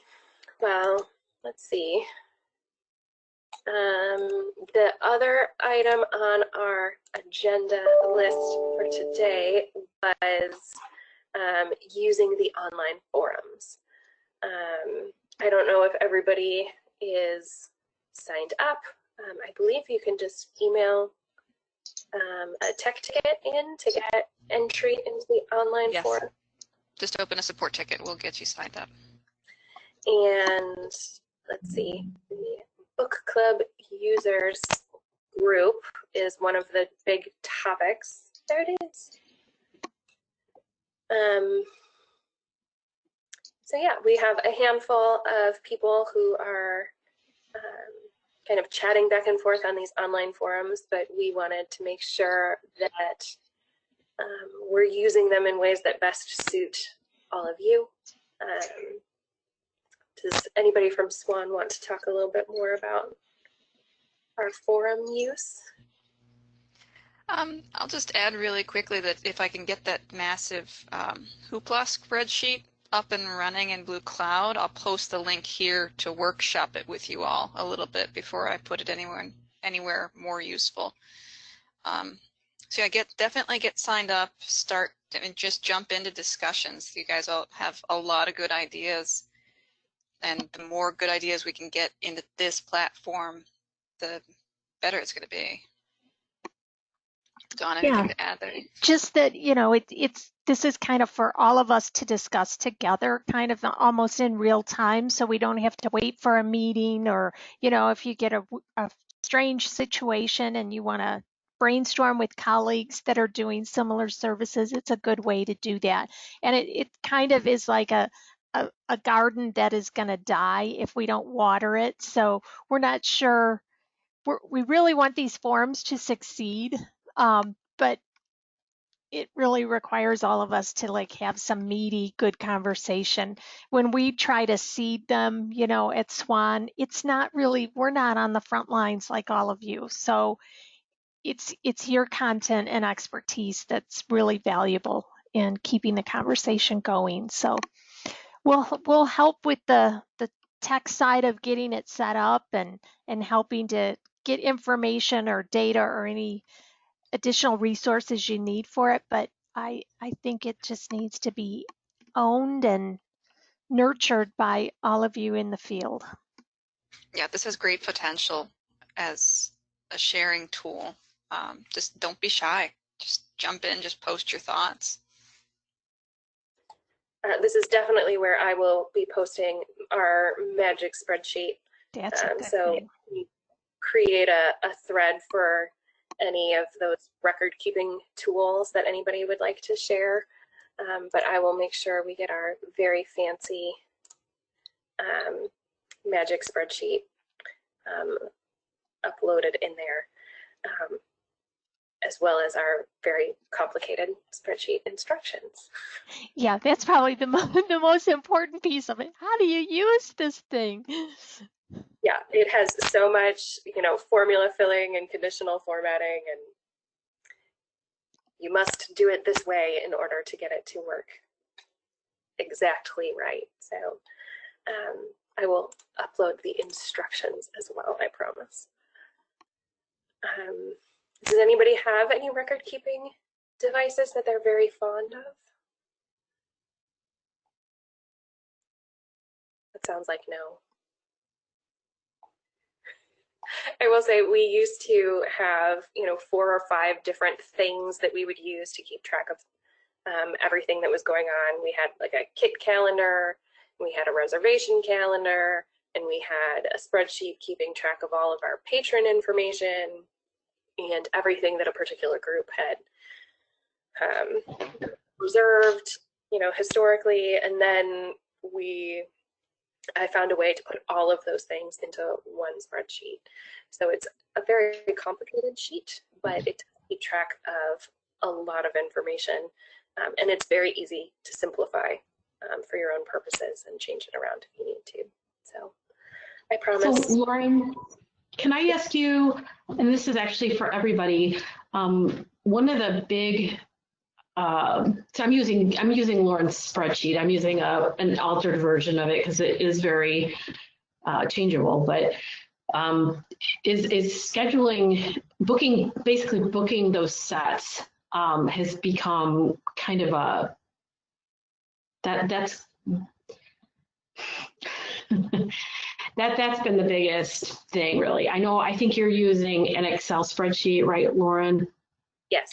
C: well, let's see. The other item on our agenda list for today was using the online forums. I don't know if everybody is signed up. I believe you can just email a tech ticket in to get entry into the online forum.
A: Just open a support ticket. We'll get you signed up.
C: And let's see, the book club users group is one of the big topics. There it is. So yeah, we have a handful of people who are kind of chatting back and forth on these online forums, but we wanted to make sure that we're using them in ways that best suit all of you. Does anybody from SWAN want to talk a little bit more about our forum use?
A: I'll just add really quickly that if I can get that massive Hoopla spreadsheet up and running in Blue Cloud, I'll post the link here to workshop it with you all a little bit before I put it anywhere more useful. So yeah, definitely get signed up, start and just jump into discussions. You guys all have a lot of good ideas, and the more good ideas we can get into this platform, the better it's going to be. Dawn, anything to add there?
I: Just that, you know, this is kind of for all of us to discuss together, kind of almost in real time, so we don't have to wait for a meeting, or, you know, if you get a strange situation and you want to brainstorm with colleagues that are doing similar services, it's a good way to do that. And it kind of is like a garden that is going to die if we don't water it. So we're not sure. We really want these forums to succeed. But it really requires all of us to like have some meaty, good conversation. When we try to seed them, you know, at SWAN, it's not really, we're not on the front lines like all of you. So it's your content and expertise that's really valuable in keeping the conversation going. So we'll help with the tech side of getting it set up and helping to get information or data or any additional resources you need for it, but I think it just needs to be owned and nurtured by all of you in the field.
A: Yeah, this has great potential as a sharing tool. Just don't be shy. Just jump in, just post your thoughts.
C: This is definitely where I will be posting our magic spreadsheet.
I: That's a good
C: so
I: thing.
C: We create a thread for any of those record-keeping tools that anybody would like to share, but I will make sure we get our very fancy magic spreadsheet uploaded in there. as well as our very complicated spreadsheet instructions.
I: Yeah, that's probably the most important piece of it. How do you use this thing?
C: Yeah, it has so much, formula filling and conditional formatting, and you must do it this way in order to get it to work exactly right. So I will upload the instructions as well, I promise. Does anybody have any record keeping devices that they're very fond of? That sounds like no. I will say we used to have, 4 or 5 different things that we would use to keep track of everything that was going on. We had like a kit calendar, we had a reservation calendar, and we had a spreadsheet keeping track of all of our patron information and everything that a particular group had reserved, historically. And then I found a way to put all of those things into one spreadsheet. So it's a very complicated sheet, but it does keep track of a lot of information. And it's very easy to simplify for your own purposes and change it around if you need to. So I promise.
G: So Lauren, can I ask you, and this is actually for everybody, one of the big, so I'm using Lauren's spreadsheet. I'm using an altered version of it because it is very changeable, but is scheduling, basically booking those sets has become kind of a, that's been the biggest thing, really. I think you're using an Excel spreadsheet, right, Lauren?
C: Yes.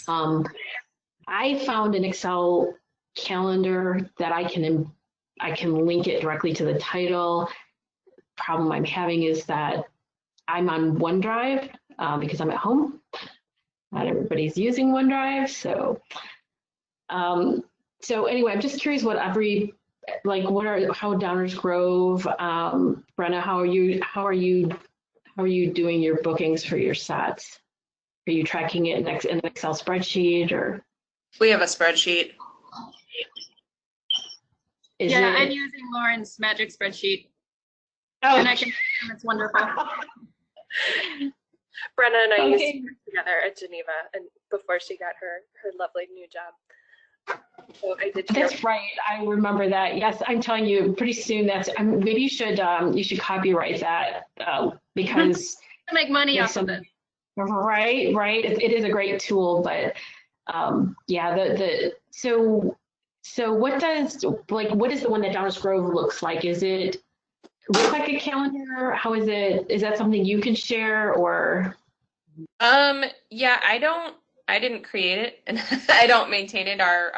G: I found an Excel calendar that I can link it directly to the title. Problem I'm having is that I'm on OneDrive because I'm at home. Not everybody's using OneDrive, so anyway, I'm just curious how Downers Grove, Brenna, how are you doing your bookings for your sets? Are you tracking it in an Excel spreadsheet or?
F: We have a spreadsheet.
D: I'm using Lauren's magic spreadsheet.
G: Oh,
D: and I can, it's wonderful.
C: Brenna and I used to work together at Geneva, and before she got her lovely new job. So I did.
G: That's right. I remember that. Yes, I'm telling you, pretty soon. Maybe you should copyright that because
D: to make money off of it.
G: Right. It is a great tool, but yeah. So what is the one that Downers Grove looks like? Is it look like a calendar? How is it? Is that something you can share or?
F: Yeah, I didn't create it and I don't maintain it. Our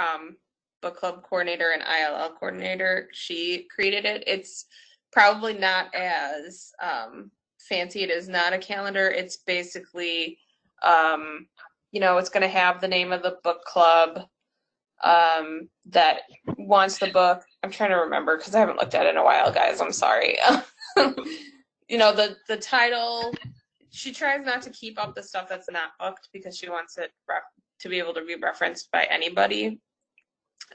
F: book club coordinator and ILL coordinator, she created it. It's probably not as fancy. It is not a calendar. It's basically, it's going to have the name of the book club that wants the book. I'm trying to remember because I haven't looked at it in a while, guys. I'm sorry. The title. She tries not to keep up the stuff that's not booked because she wants it to be able to be referenced by anybody.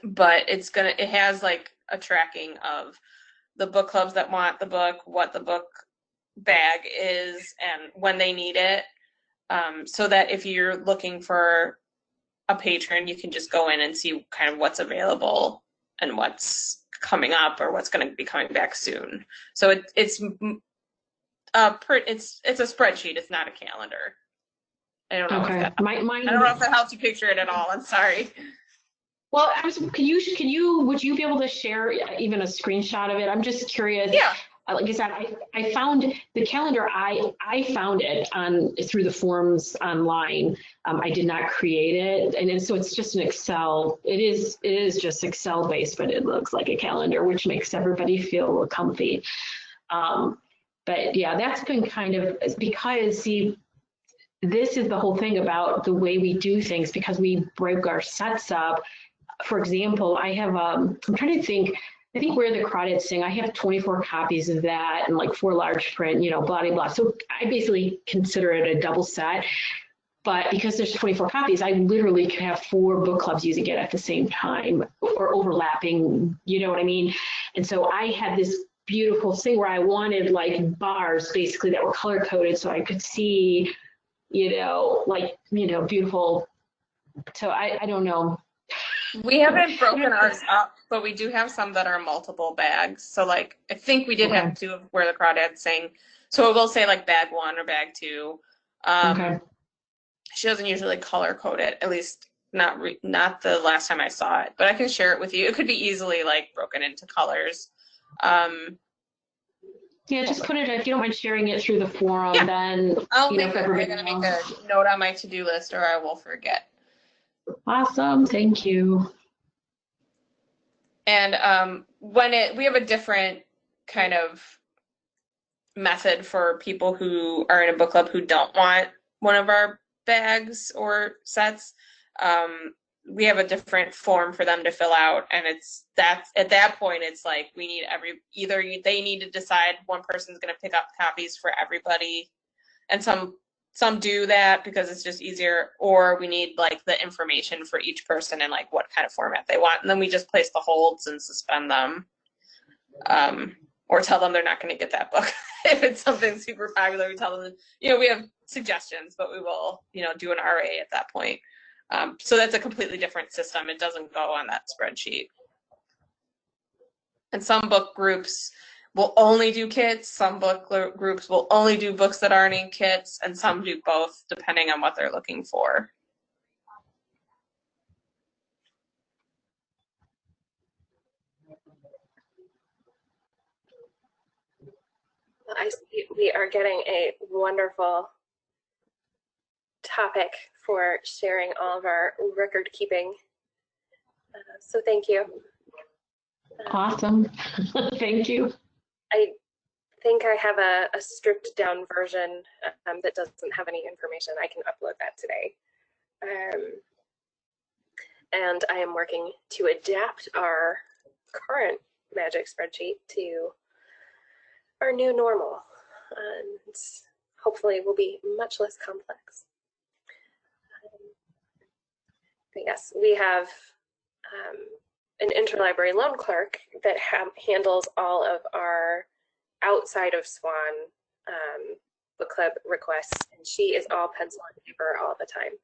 F: But it has like a tracking of the book clubs that want the book, what the book bag is, and when they need it. So that if you're looking for a patron, you can just go in and see kind of what's available and what's coming up or what's going to be coming back soon. So it's a spreadsheet. It's not a calendar. I don't know.
G: Okay.
F: I don't know if that helps you picture it at all. I'm sorry.
G: Well, would you be able to share even a screenshot of it? I'm just curious.
F: Yeah.
G: Like I said, I found the calendar. I found it through the forums online. I did not create it, and so it's just an Excel. It is just Excel based, but it looks like a calendar, which makes everybody feel comfy. But yeah, that's been kind of because this is the whole thing about the way we do things because we break our sets up. For example, I have I'm trying to think. I think Where the Crawdads Sing, I have 24 copies of that and like 4 large print, blah, blah, blah. So I basically consider it a double set. But because there's 24 copies, I literally could have 4 book clubs using it at the same time or overlapping, you know what I mean? And so I had this beautiful thing where I wanted like bars basically that were color coded so I could see, beautiful. So I don't know.
F: We haven't broken ours up, but we do have some that are multiple bags. So like, I think we did have 2 of where the crawdads sing. So it will say like bag 1 or bag 2.
G: Okay.
F: She doesn't usually color code it, at least not the last time I saw it, but I can share it with you. It could be easily like broken into colors.
G: Yeah, just put it, if you don't mind sharing it through the forum, then,
F: I'm gonna make a note on my to-do list or I will forget.
G: Awesome, thank you.
F: And we have a different kind of method for people who are in a book club who don't want one of our bags or sets. We have a different form for them to fill out, and at that point it's like we need they need to decide one person's going to pick up copies for everybody, and some do that because it's just easier, or we need like the information for each person and like what kind of format they want, and then we just place the holds and suspend them, or tell them they're not going to get that book. If it's something super popular, we tell them, we have suggestions, but we will, do an RA at that point. So that's a completely different system. It doesn't go on that spreadsheet. And some book groups will only do kits. Some book groups will only do books that aren't in kits, and some do both, depending on what they're looking for.
C: I see we are getting a wonderful topic for sharing all of our record keeping. So thank you.
G: Awesome. Thank you.
C: I think I have a stripped down version that doesn't have any information. I can upload that today. And I am working to adapt our current Magic spreadsheet to our new normal. And hopefully will be much less complex. But yes, we have an interlibrary loan clerk that handles all of our outside of SWAN book club requests, and she is all pencil and paper all the time.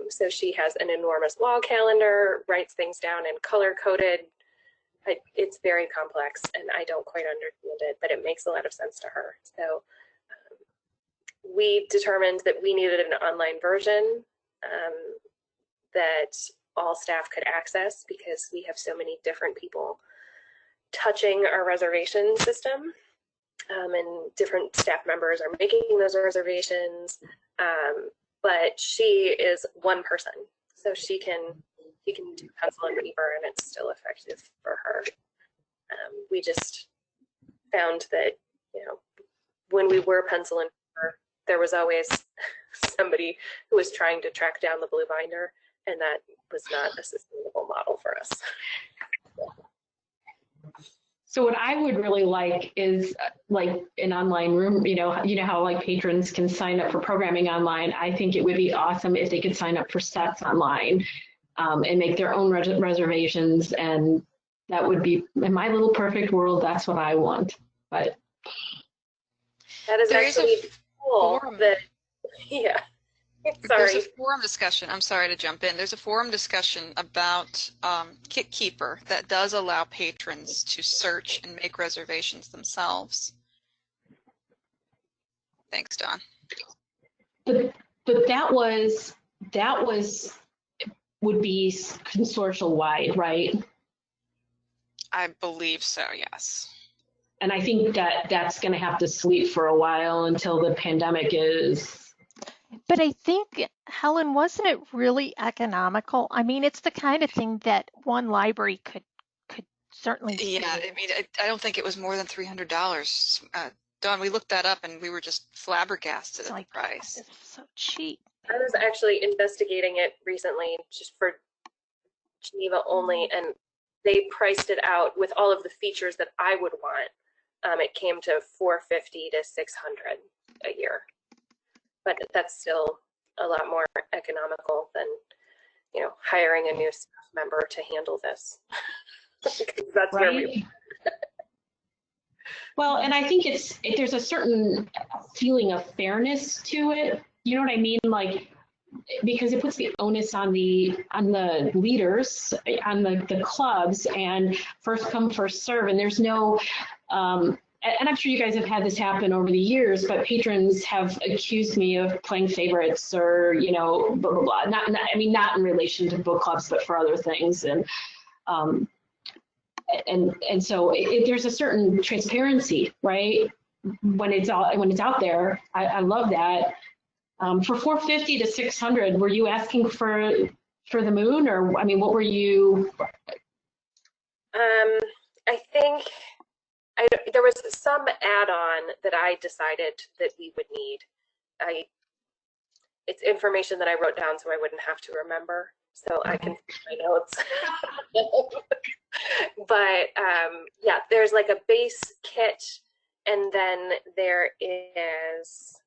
C: So she has an enormous wall calendar, writes things down in color coded. It's very complex, and I don't quite understand it, but it makes a lot of sense to her. So we determined that we needed an online version that all staff could access, because we have so many different people touching our reservation system, and different staff members are making those reservations. But she is one person, so she can do pencil and paper, and it's still effective for her. We just found that, when we were pencil and paper, there was always somebody who was trying to track down the blue binder, and that was not a sustainable model for us.
G: So what I would really like is like an online room, how like patrons can sign up for programming online. I think it would be awesome if they could sign up for sets online and make their own reservations. And that would be, in my little perfect world, that's what I want. But
C: that is actually cool. Yeah. Sorry.
A: There's a forum discussion. I'm sorry to jump in. There's a forum discussion about Kit Keeper that does allow patrons to search and make reservations themselves. Thanks, Don.
G: But that would be consortial wide, right?
A: I believe so, yes.
G: And I think that's going to have to sleep for a while until the pandemic is.
I: But I think, Helen, wasn't it really economical? I mean, it's the kind of thing that one library could certainly do.
A: Yeah, I mean, I don't think it was more than $300. Dawn, we looked that up and we were just flabbergasted at the price.
I: It's so cheap.
C: I was actually investigating it recently just for Geneva only, and they priced it out with all of the features that I would want. It came to $450 to $600 a year. But that's still a lot more economical than, you know, hiring a new staff member to handle this. That's where we.
G: Well, and I think there's a certain feeling of fairness to it. You know what I mean? Like, because it puts the onus on the leaders, on the clubs, and first come, first serve. And there's no, and I'm sure you guys have had this happen over the years, but patrons have accused me of playing favorites or, you know, blah, blah, blah. Not in relation to book clubs, but for other things. And so there's a certain transparency, right? When it's out there. I love that. For 450 to 600, were you asking for the moon, or I mean, what were you?
C: I think there was some add-on that I decided that we would need. It's information that I wrote down so I wouldn't have to remember, so I can find my notes. But yeah, there's like a base kit, and then there is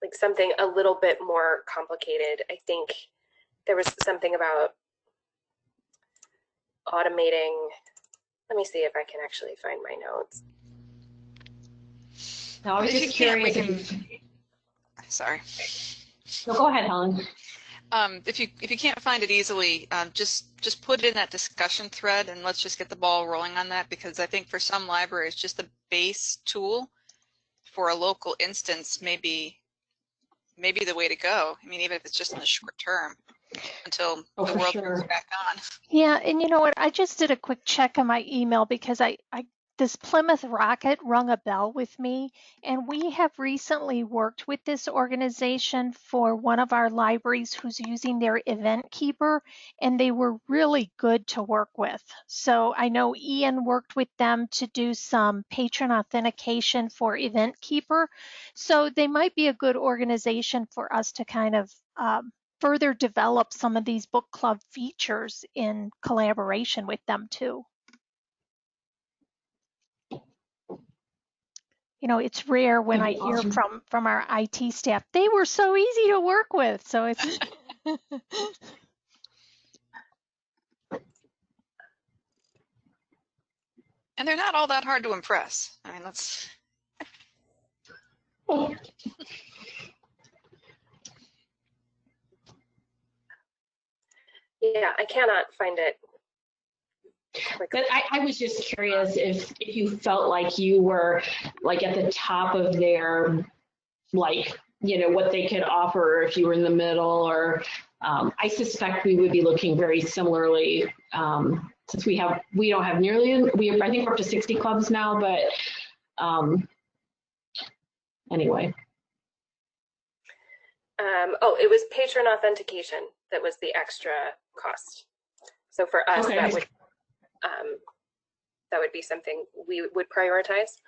C: like something a little bit more complicated. I think there was something about automating. Let me see if I can actually find my notes.
G: No, I was just curious.
A: Sorry.
G: No, go ahead, Helen.
A: If you can't find it easily, just put it in that discussion thread, and let's just get the ball rolling on that, because I think for some libraries, just the base tool for a local instance may be the way to go. I mean, even if it's just in the short term until the world goes back on.
I: Yeah, and you know what? I just did a quick check on my email because this Plymouth Rocket rung a bell with me, and we have recently worked with this organization for one of our libraries who's using their event keeper, and they were really good to work with. So I know Ian worked with them to do some patron authentication for event keeper. So they might be a good organization for us to kind of further develop some of these book club features in collaboration with them too. You know, it's rare when I hear from our IT staff, they were so easy to work with. So it's
A: And they're not all that hard to impress. I mean, let's.
C: Yeah, I cannot find it.
G: But I was just curious if you felt like you were like at the top of their, like, you know, what they could offer, if you were in the middle, or I suspect we would be looking very similarly, since we don't have nearly, I think we're up to 60 clubs now, but anyway.
C: Oh, it was patron authentication that was the extra cost. So for us,
G: okay.
C: that would be something we would prioritize.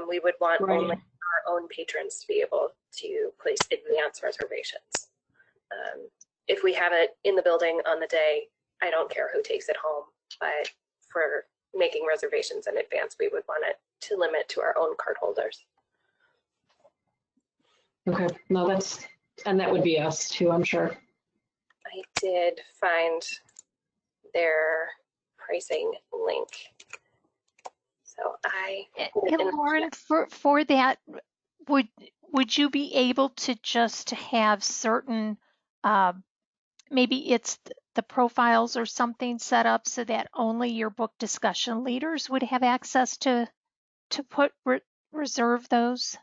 C: We would want only our own patrons to be able to place advance reservations. If we have it in the building on the day, I don't care who takes it home, but for making reservations in advance, we would want it to limit to our own card holders.
G: Okay, no, that would be us too, I'm sure.
C: I did find their pricing link. So
I: Lauren, for that, would you be able to just have certain, maybe it's the profiles or something set up so that only your book discussion leaders would have access to reserve those?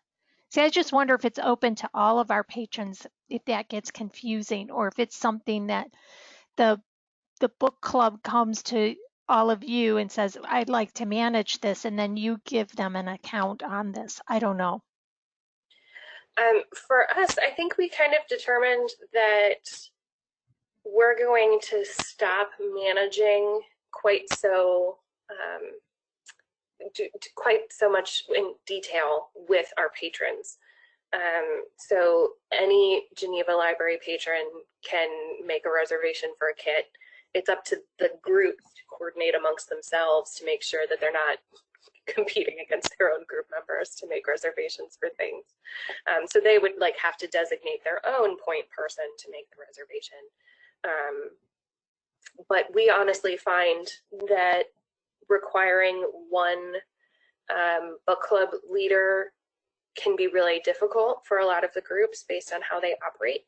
I: See, I just wonder if it's open to all of our patrons, if that gets confusing, or if it's something that the book club comes to all of you and says, I'd like to manage this, and then you give them an account on this. I don't know.
C: For us, I think we kind of determined that we're going to stop managing quite so much in detail with our patrons. So any Geneva Library patron can make a reservation for a kit. It's up to the group to coordinate amongst themselves to make sure that they're not competing against their own group members to make reservations for things. So they would like have to designate their own point person to make the reservation. But we honestly find that requiring one book club leader can be really difficult for a lot of the groups based on how they operate,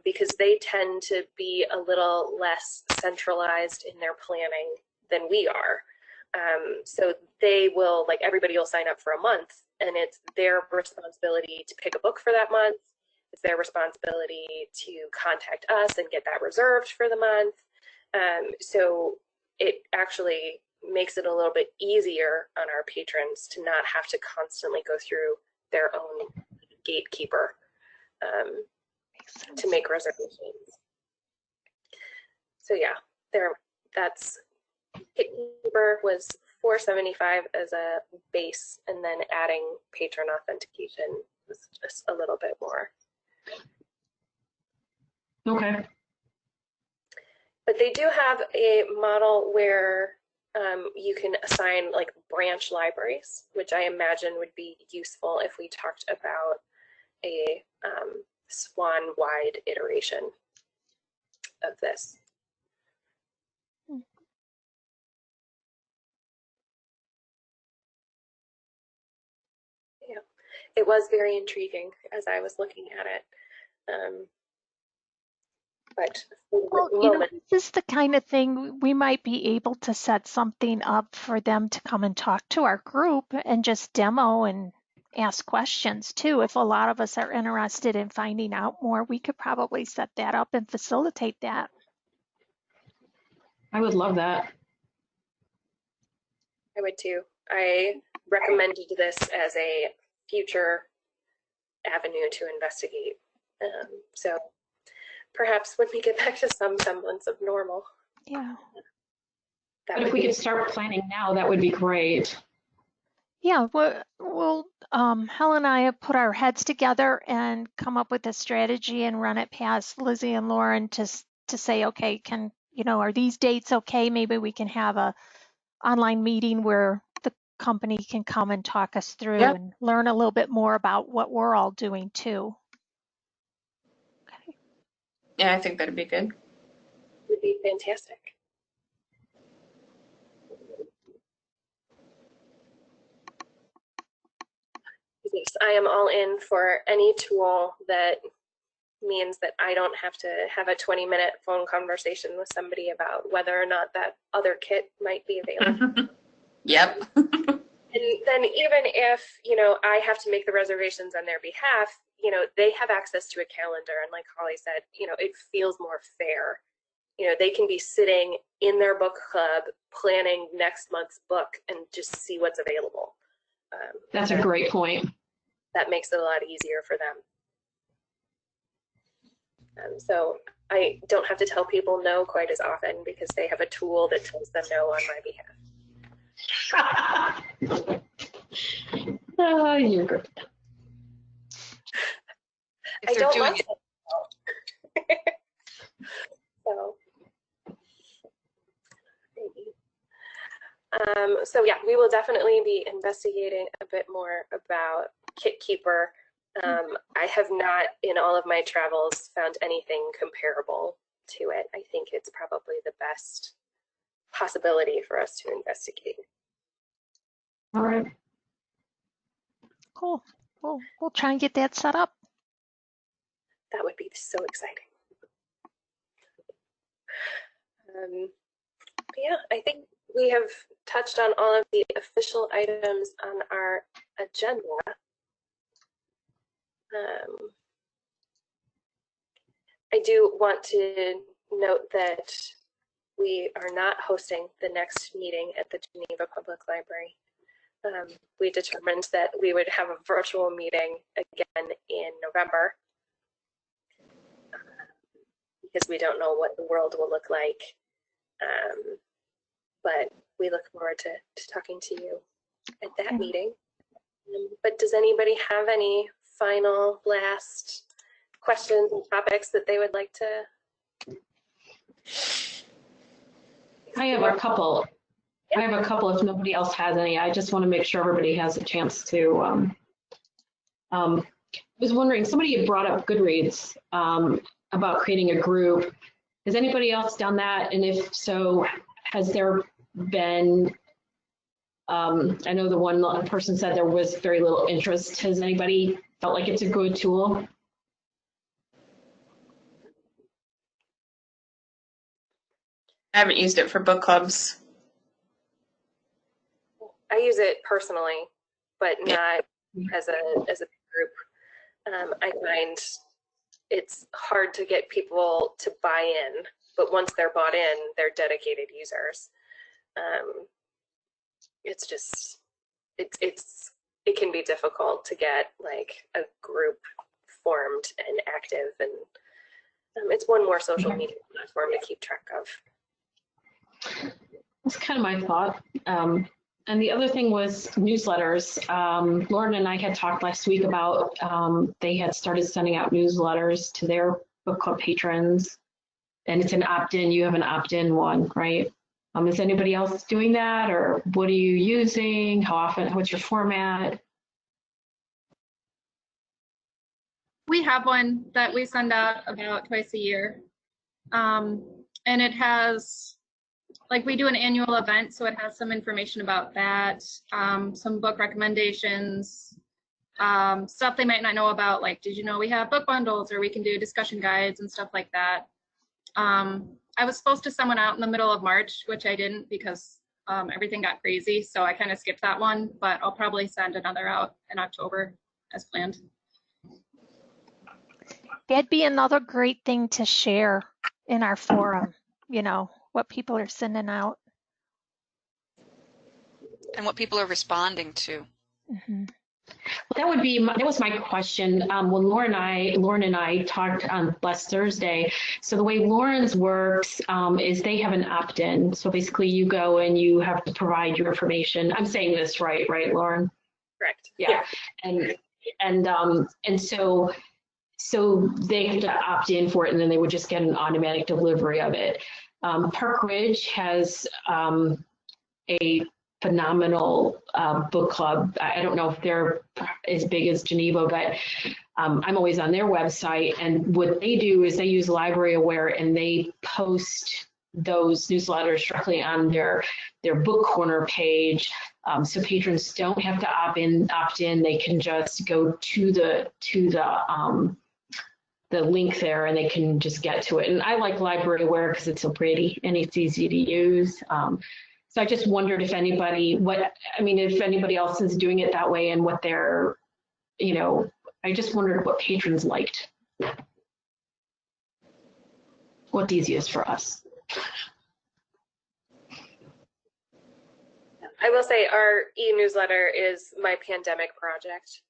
C: because they tend to be a little less centralized in their planning than we are. So they will, like, everybody will sign up for a month, and it's their responsibility to pick a book for that month. It's their responsibility to contact us and get that reserved for the month. So it actually makes it a little bit easier on our patrons to not have to constantly go through their own gatekeeper to make reservations. So yeah, that's gatekeeper was $475 as a base, and then adding patron authentication was just a little bit more.
G: Okay.
C: But they do have a model where you can assign like branch libraries, which I imagine would be useful if we talked about a SWAN-wide iteration of this. Yeah, it was very intriguing as I was looking at it. But
I: well, you know, this is the kind of thing we might be able to set something up for them to come and talk to our group and just demo and ask questions too. If a lot of us are interested in finding out more, we could probably set that up and facilitate that.
G: I would love that.
C: I would too. I recommended this as a future avenue to investigate. So perhaps when we get back to some semblance of normal.
I: Yeah.
G: But if we could start planning now, that would be great.
I: Yeah, we'll Helen and I have put our heads together and come up with a strategy and run it past Lizzie and Lauren to say, okay, are these dates okay? Maybe we can have a online meeting where the company can come and talk us through and learn a little bit more about what we're all doing too. Okay.
F: Yeah, I think that'd be good.
C: Would be fantastic. Yes, I am all in for any tool that means that I don't have to have a 20-minute phone conversation with somebody about whether or not that other kit might be available.
F: Yep.
C: And then even if, I have to make the reservations on their behalf, they have access to a calendar. And like Holly said, it feels more fair. They can be sitting in their book club planning next month's book and just see what's available.
G: That's a great point.
C: That makes it a lot easier for them. So I don't have to tell people no quite as often because they have a tool that tells them no on my behalf.
G: Oh, you're good.
A: If they're doing it.
C: So yeah, we will definitely be investigating a bit more about KitKeeper. I have not, in all of my travels, found anything comparable to it. I think it's probably the best possibility for us to investigate.
G: All right.
I: Cool. We'll try and get that set up.
C: That would be so exciting. Yeah, I think we have touched on all of the official items on our agenda. I do want to note that we are not hosting the next meeting at the Geneva Public Library. We determined that we would have a virtual meeting again in November because we don't know what the world will look like. But we look forward to talking to you at that meeting. But does anybody have any final last questions and topics that they would like to?
G: I have a couple. I have a couple if nobody else has any. I just want to make sure everybody has a chance to. I was wondering, somebody had brought up Goodreads about creating a group. Has anybody else done that? And if so, has there been, I know the one person said there was very little interest. Has anybody felt like it's a good tool?
F: I haven't used it for book clubs.
C: I use it personally, but not as a group. I find it's hard to get people to buy in, but once they're bought in, they're dedicated users. It's just, it can be difficult to get like a group formed and active, and it's one more social media platform to keep track of.
G: That's kind of my thought. And the other thing was newsletters. Lauren and I had talked last week about they had started sending out newsletters to their book club patrons, and it's an opt-in. You have an opt-in one, right? Is anybody else doing that, or what are you using? How often? What's your format?
D: We have one that we send out about twice a year. And it has, like, we do an annual event, so it has some information about that, some book recommendations, stuff they might not know about, like, did you know we have book bundles, or we can do discussion guides and stuff like that. I was supposed to send one out in the middle of March, which I didn't because everything got crazy, so I kind of skipped that one, but I'll probably send another out in October as planned.
I: That'd be another great thing to share in our forum, you know, what people are sending out.
A: And what people are responding to.
I: Mm-hmm.
G: Well, that was my question. When Lauren and I talked last Thursday. So the way Lauren's works is they have an opt-in. So basically you go and you have to provide your information. I'm saying this right, Lauren?
C: Correct.
G: Yeah. And so they have to opt in for it, and then they would just get an automatic delivery of it. Park Ridge has a phenomenal book club. I don't know if they're as big as Geneva, but I'm always on their website. And what they do is they use Library Aware, and they post those newsletters directly on their book corner page. So patrons don't have to opt in. They can just go to the link there, and they can just get to it. And I like Library Aware because it's so pretty and it's easy to use. So I just wondered if anybody else is doing it that way, and what they're, I just wondered what patrons liked. What's easiest for us.
C: I will say our e-newsletter is my pandemic project.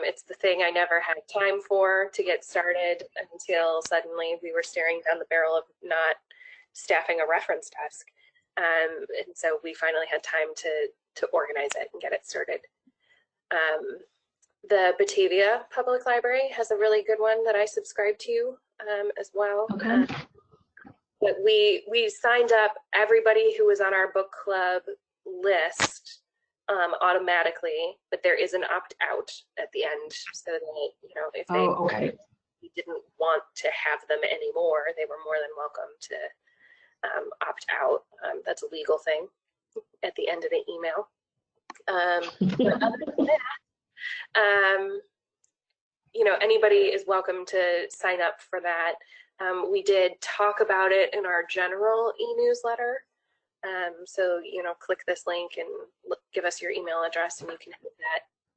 C: It's the thing I never had time for to get started until suddenly we were staring down the barrel of not staffing a reference desk. And so we finally had time to organize it and get it started. The Batavia Public Library has a really good one that I subscribe to as well.
G: Okay.
C: But we signed up everybody who was on our book club list automatically, but there is an opt-out at the end, so that if they didn't want to have them anymore, they were more than welcome to opt out. That's a legal thing at the end of the email. But other than that, anybody is welcome to sign up for that. We did talk about it in our general e-newsletter. So, click this link and give us your email address, and you can have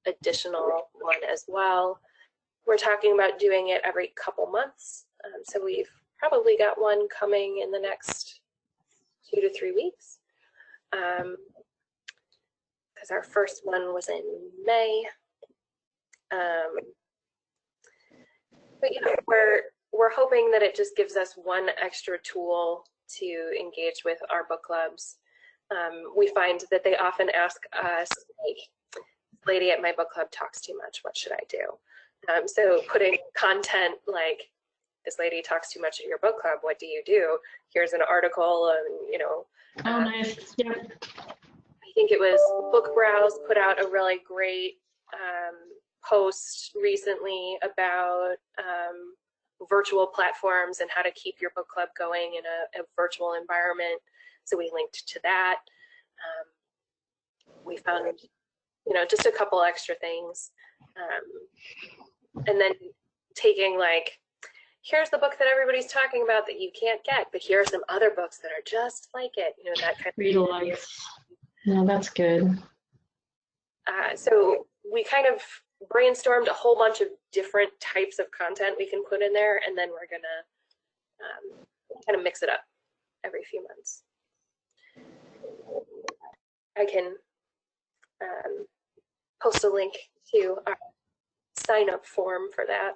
C: that additional one as well. We're talking about doing it every couple months. So we've probably got one coming in the next 2 to 3 weeks. Because our first one was in May. But we're hoping that it just gives us one extra tool to engage with our book clubs. We find that they often ask us, like, lady at my book club talks too much, what should I do? So putting content like this lady talks too much at your book club. What do you do? Here's an article, and you know.
G: Oh, nice. Yeah.
C: I think it was Book Browse put out a really great post recently about virtual platforms and how to keep your book club going in a virtual environment. So we linked to that. We found, you know, just a couple extra things. And then taking like, here's the book that everybody's talking about that you can't get, but here are some other books that are just like it, you know, that kind of
G: Read alikes. No, that's good.
C: So we kind of brainstormed a whole bunch of different types of content we can put in there, and then we're gonna kind of mix it up every few months. I can post a link to our sign-up form for that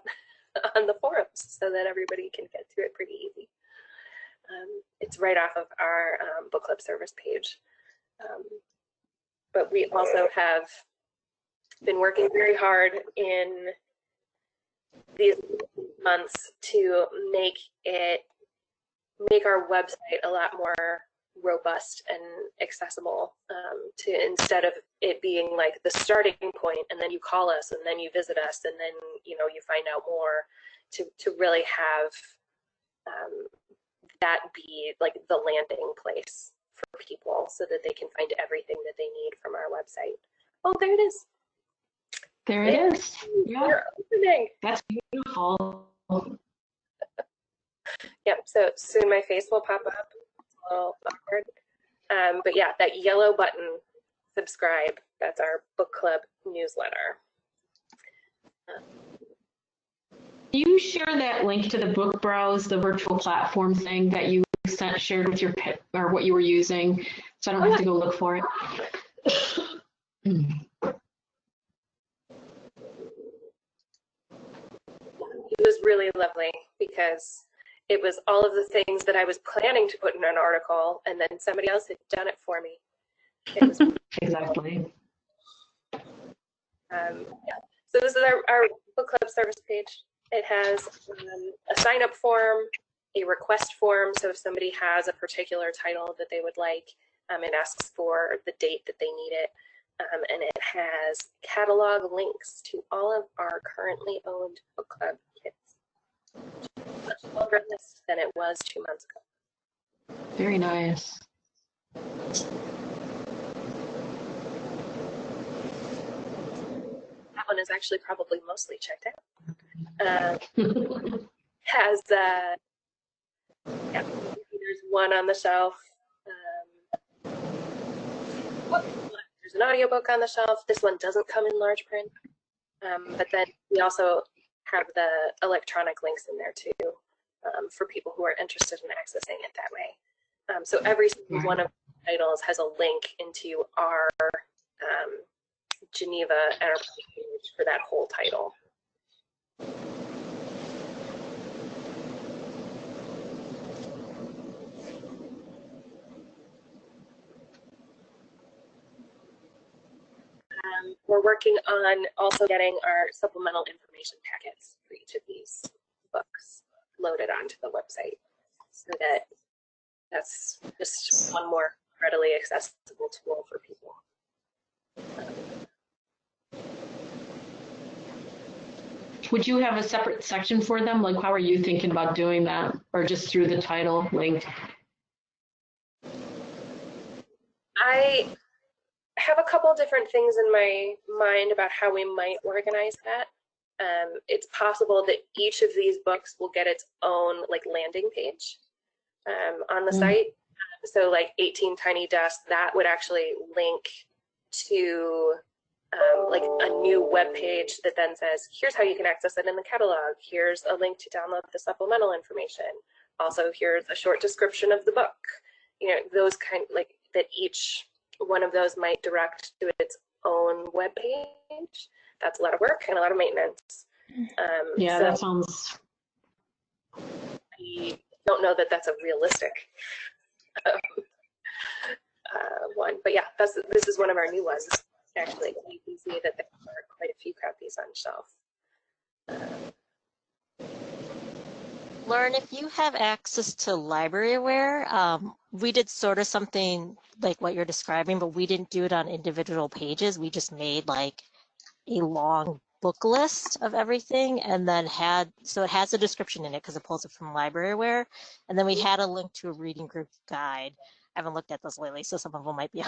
C: on the forums so that everybody can get to it pretty easy. It's right off of our book club service page. But we also have been working very hard in these months to make our website a lot more robust and accessible, to instead of it being like the starting point and then you call us and then you visit us and then you know you find out more, to really have that be like the landing place for people so that they can find everything that they need from our website. Oh, there it is.
G: There it is. Yeah.
C: You're opening.
G: That's beautiful.
C: Yep, so soon my face will pop up. It's a little awkward. But yeah, that yellow button, subscribe, that's our book club newsletter.
G: Do you share that link to the Book Browse, the virtual platform thing that you shared with your pit, or what you were using, so I don't have to go look for it?
C: It was really lovely because it was all of the things that I was planning to put in an article, and then somebody else had done it for me. It was
G: Exactly.
C: yeah. So this is our book club service page. It has a sign-up form, a request form. So if somebody has a particular title that they would like, it asks for the date that they need it. And it has catalog links to all of our currently owned book club kits. Much longer list than it was 2 months ago.
G: Very nice.
C: That one is actually probably mostly checked out. Has yeah, there's one on the shelf. There's an audiobook on the shelf. This one doesn't come in large print, but then we also have the electronic links in there too, for people who are interested in accessing it that way. So every single one of the titles has a link into our Geneva Enterprise page for that whole title. We're working on also getting our supplemental information packets for each of these books loaded onto the website, so that that's just one more readily accessible tool for people.
G: Would you have a separate section for them? Like, how are you thinking about doing that? Or just through the title link?
C: I have a couple different things in my mind about how we might organize that. It's possible that each of these books will get its own like landing page on the site. So like 18 Tiny Dust, that would actually link to like a new web page that then says, here's how you can access it in the catalog. Here's a link to download the supplemental information. Also, here's a short description of the book. You know, those kind, like that each one of those might direct to its own web page. That's a lot of work and a lot of maintenance.
G: Yeah,
C: so
G: that sounds.
C: I don't know that that's a realistic one, but yeah, this is one of our new ones. Actually, you can see that there are quite a few copies on shelf.
B: Lauren, if you have access to LibraryAware, we did sort of something like what you're describing, but we didn't do it on individual pages. We just made like a long book list of everything and then so it has a description in it because it pulls it from LibraryAware. And then we had a link to a reading group guide. I haven't looked at those lately, so some of them might be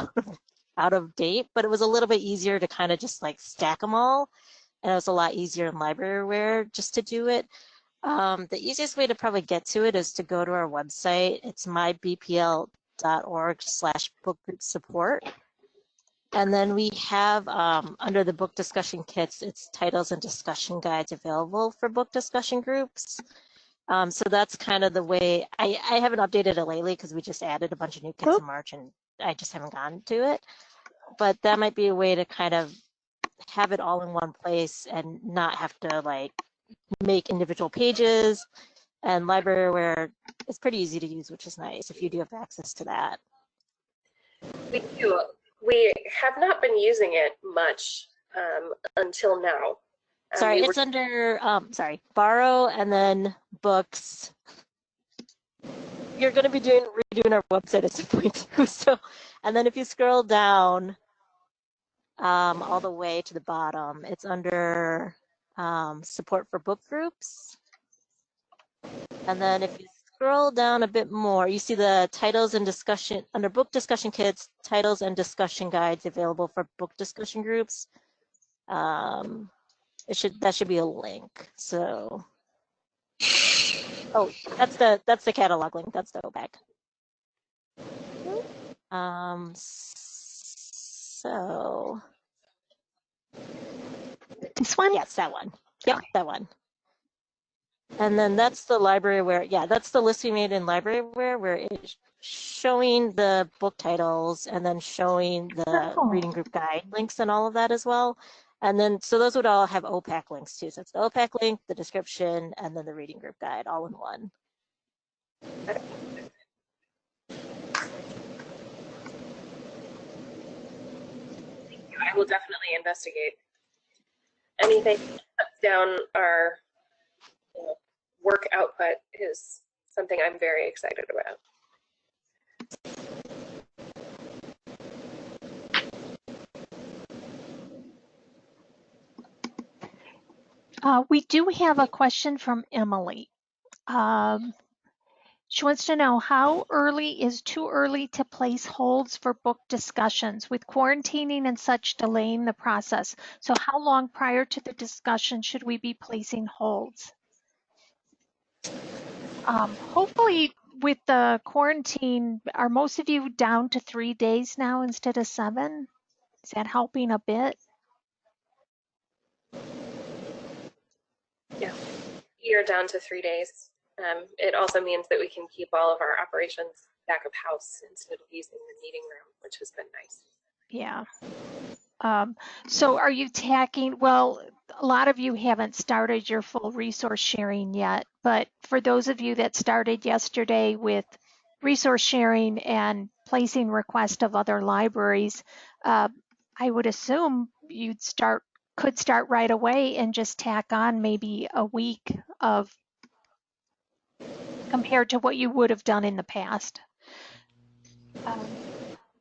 B: out of date, but it was a little bit easier to kind of just like stack them all. And it was a lot easier in LibraryAware just to do it. The easiest way to probably get to it is to go to our website. It's mybpl.org/bookgroup-support. And then we have under the book discussion kits, it's titles and discussion guides available for book discussion groups. So that's kind of the way. I haven't updated it lately because we just added a bunch of new kits in March and I just haven't gotten to it. But that might be a way to kind of have it all in one place and not have to like make individual pages. And LibraryAware is pretty easy to use, which is nice if you do have access to that.
C: We do. We have not been using it much until now.
B: Sorry, it's under, borrow and then books. You're going to be redoing our website at some point too. So, and then if you scroll down all the way to the bottom, it's under support for book groups. And then if you scroll down a bit more, you see the titles and discussion, under book discussion kits, titles and discussion guides available for book discussion groups. That should be a link. So, oh, that's the catalog link. That's the OPAC. So
I: this one?
B: Yes, that one. Yep, that one. And then that's the LibraryAware. Yeah, that's the list we made in LibraryAware where it's showing the book titles and then showing the reading group guide links and all of that as well. And then, so those would all have OPAC links too. So it's the OPAC link, the description, and then the reading group guide all in one.
C: I will definitely investigate. Anything that cuts down our work output is something I'm very excited about.
I: We do have a question from Emily. She wants to know, how early is too early to place holds for book discussions with quarantining and such delaying the process? So how long prior to the discussion should we be placing holds? Hopefully with the quarantine, are most of you down to 3 days now instead of 7? Is that helping a bit?
C: Yeah, you're down to 3 days. It also means that we can keep all of our operations back of house instead of using the meeting room, which has been nice.
I: Yeah. So are you tacking, well, a lot of you haven't started your full resource sharing yet, but for those of you that started yesterday with resource sharing and placing requests of other libraries, I would assume could start right away and just tack on maybe a week of compared to what you would have done in the past.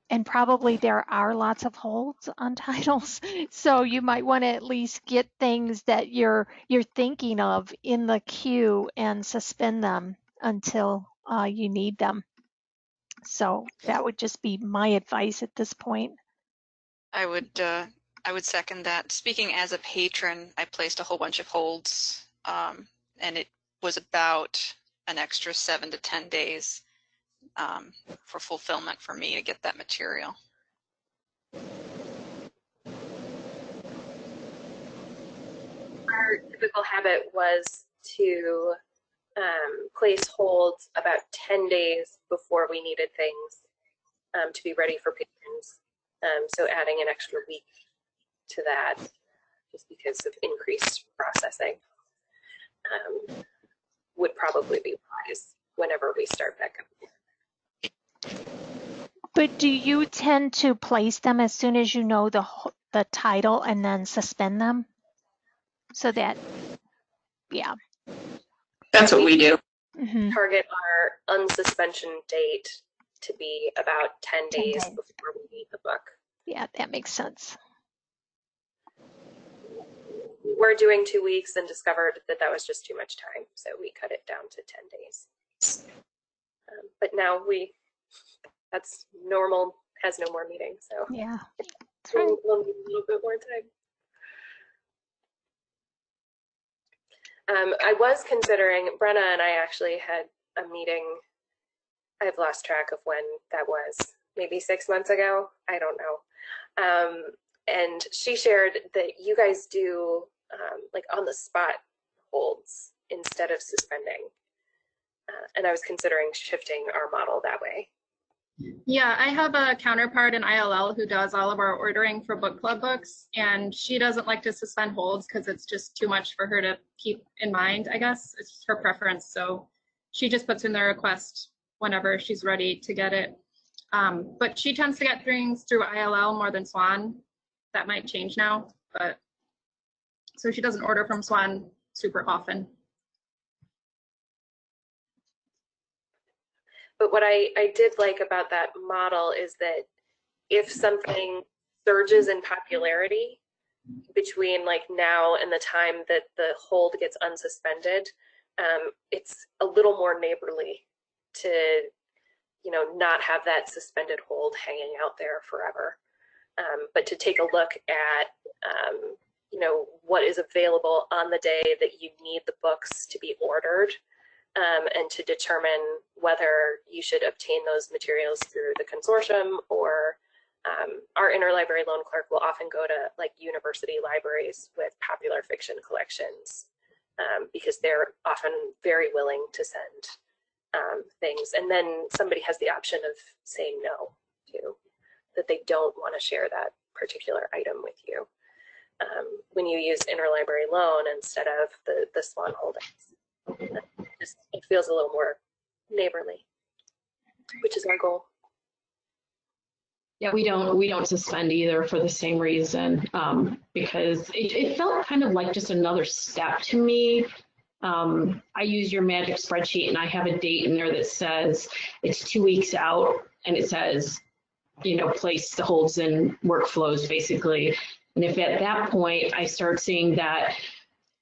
I: And probably there are lots of holds on titles, so you might want to at least get things that you're thinking of in the queue and suspend them until you need them. So that would just be my advice at this point.
A: I would second that. Speaking as a patron, I placed a whole bunch of holds, and it was about an extra 7 to 10 days for fulfillment for me to get that material.
C: Our typical habit was to place holds about 10 days before we needed things to be ready for patrons. So adding an extra week to that just because of increased processing would probably be wise whenever we start back up.
I: But do you tend to place them as soon as you know the title and then suspend them? So that, yeah.
F: That's what we do.
C: target our unsuspension date to be about 10 days before we need the book.
I: Yeah, that makes sense.
C: We were doing 2 weeks and discovered that that was just too much time, so we cut it down to 10 days. But now that's normal, has no more meetings, so
I: yeah,
C: we'll need a little bit more time. I was considering, Brenna and I actually had a meeting, I've lost track of when that was, maybe 6 months ago, I don't know. And she shared that you guys do like on the spot holds instead of suspending. And I was considering shifting our model that way.
D: Yeah, I have a counterpart in ILL who does all of our ordering for book club books, and she doesn't like to suspend holds because it's just too much for her to keep in mind, I guess. It's her preference, so she just puts in the request whenever she's ready to get it. But she tends to get things through ILL more than SWAN. That might change now, but so she doesn't order from SWAN super often.
C: But what I did like about that model is that if something surges in popularity between like now and the time that the hold gets unsuspended, it's a little more neighborly to, you know, not have that suspended hold hanging out there forever, but to take a look at, you know, what is available on the day that you need the books to be ordered. And to determine whether you should obtain those materials through the consortium or our interlibrary loan clerk will often go to like university libraries with popular fiction collections because they're often very willing to send things. And then somebody has the option of saying no too, that they don't want to share that particular item with you when you use interlibrary loan instead of the SWAN holdings. It feels a little more neighborly, which is our goal.
G: Yeah, we don't suspend either for the same reason, because it felt kind of like just another step to me. I use your magic spreadsheet and I have a date in there that says it's 2 weeks out and it says, you know, place the holds in workflows basically. And if at that point I start seeing that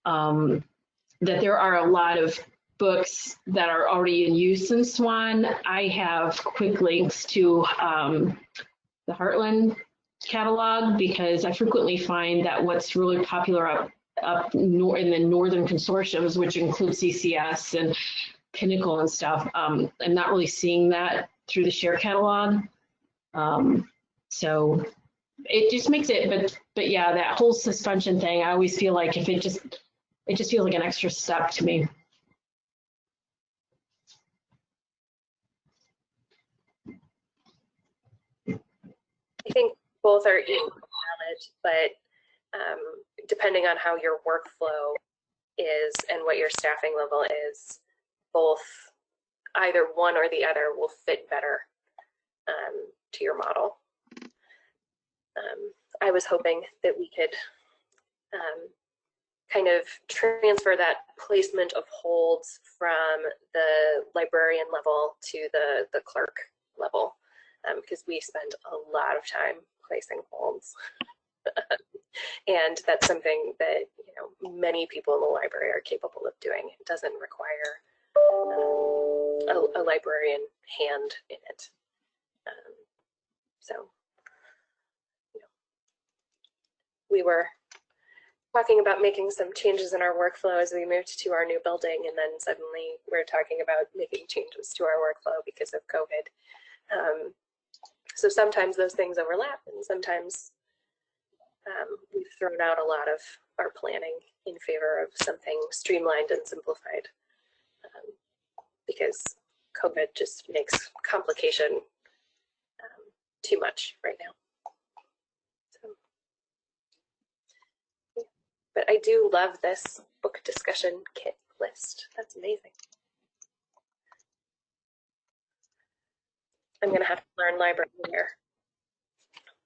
G: that there are a lot of books that are already in use in SWAN, I have quick links to the Heartland catalog because I frequently find that what's really popular up in the northern consortiums, which include CCS and Pinnacle and stuff, I'm not really seeing that through the share catalog. So it just makes it, but yeah, that whole suspension thing, I always feel like if it just feels like an extra step to me.
C: I think both are equally valid, but depending on how your workflow is and what your staffing level is, both, either one or the other will fit better to your model. I was hoping that we could kind of transfer that placement of holds from the librarian level to the clerk level, because we spend a lot of time placing holds. And that's something that, you know, many people in the library are capable of doing. It doesn't require a librarian hand in it. So, you know, we were talking about making some changes in our workflow as we moved to our new building, and then suddenly we're talking about making changes to our workflow because of COVID. So sometimes those things overlap, and sometimes we've thrown out a lot of our planning in favor of something streamlined and simplified, because COVID just makes complication too much right now. So, yeah. But I do love this book discussion kit list. That's amazing. I'm gonna have to learn libraryWare.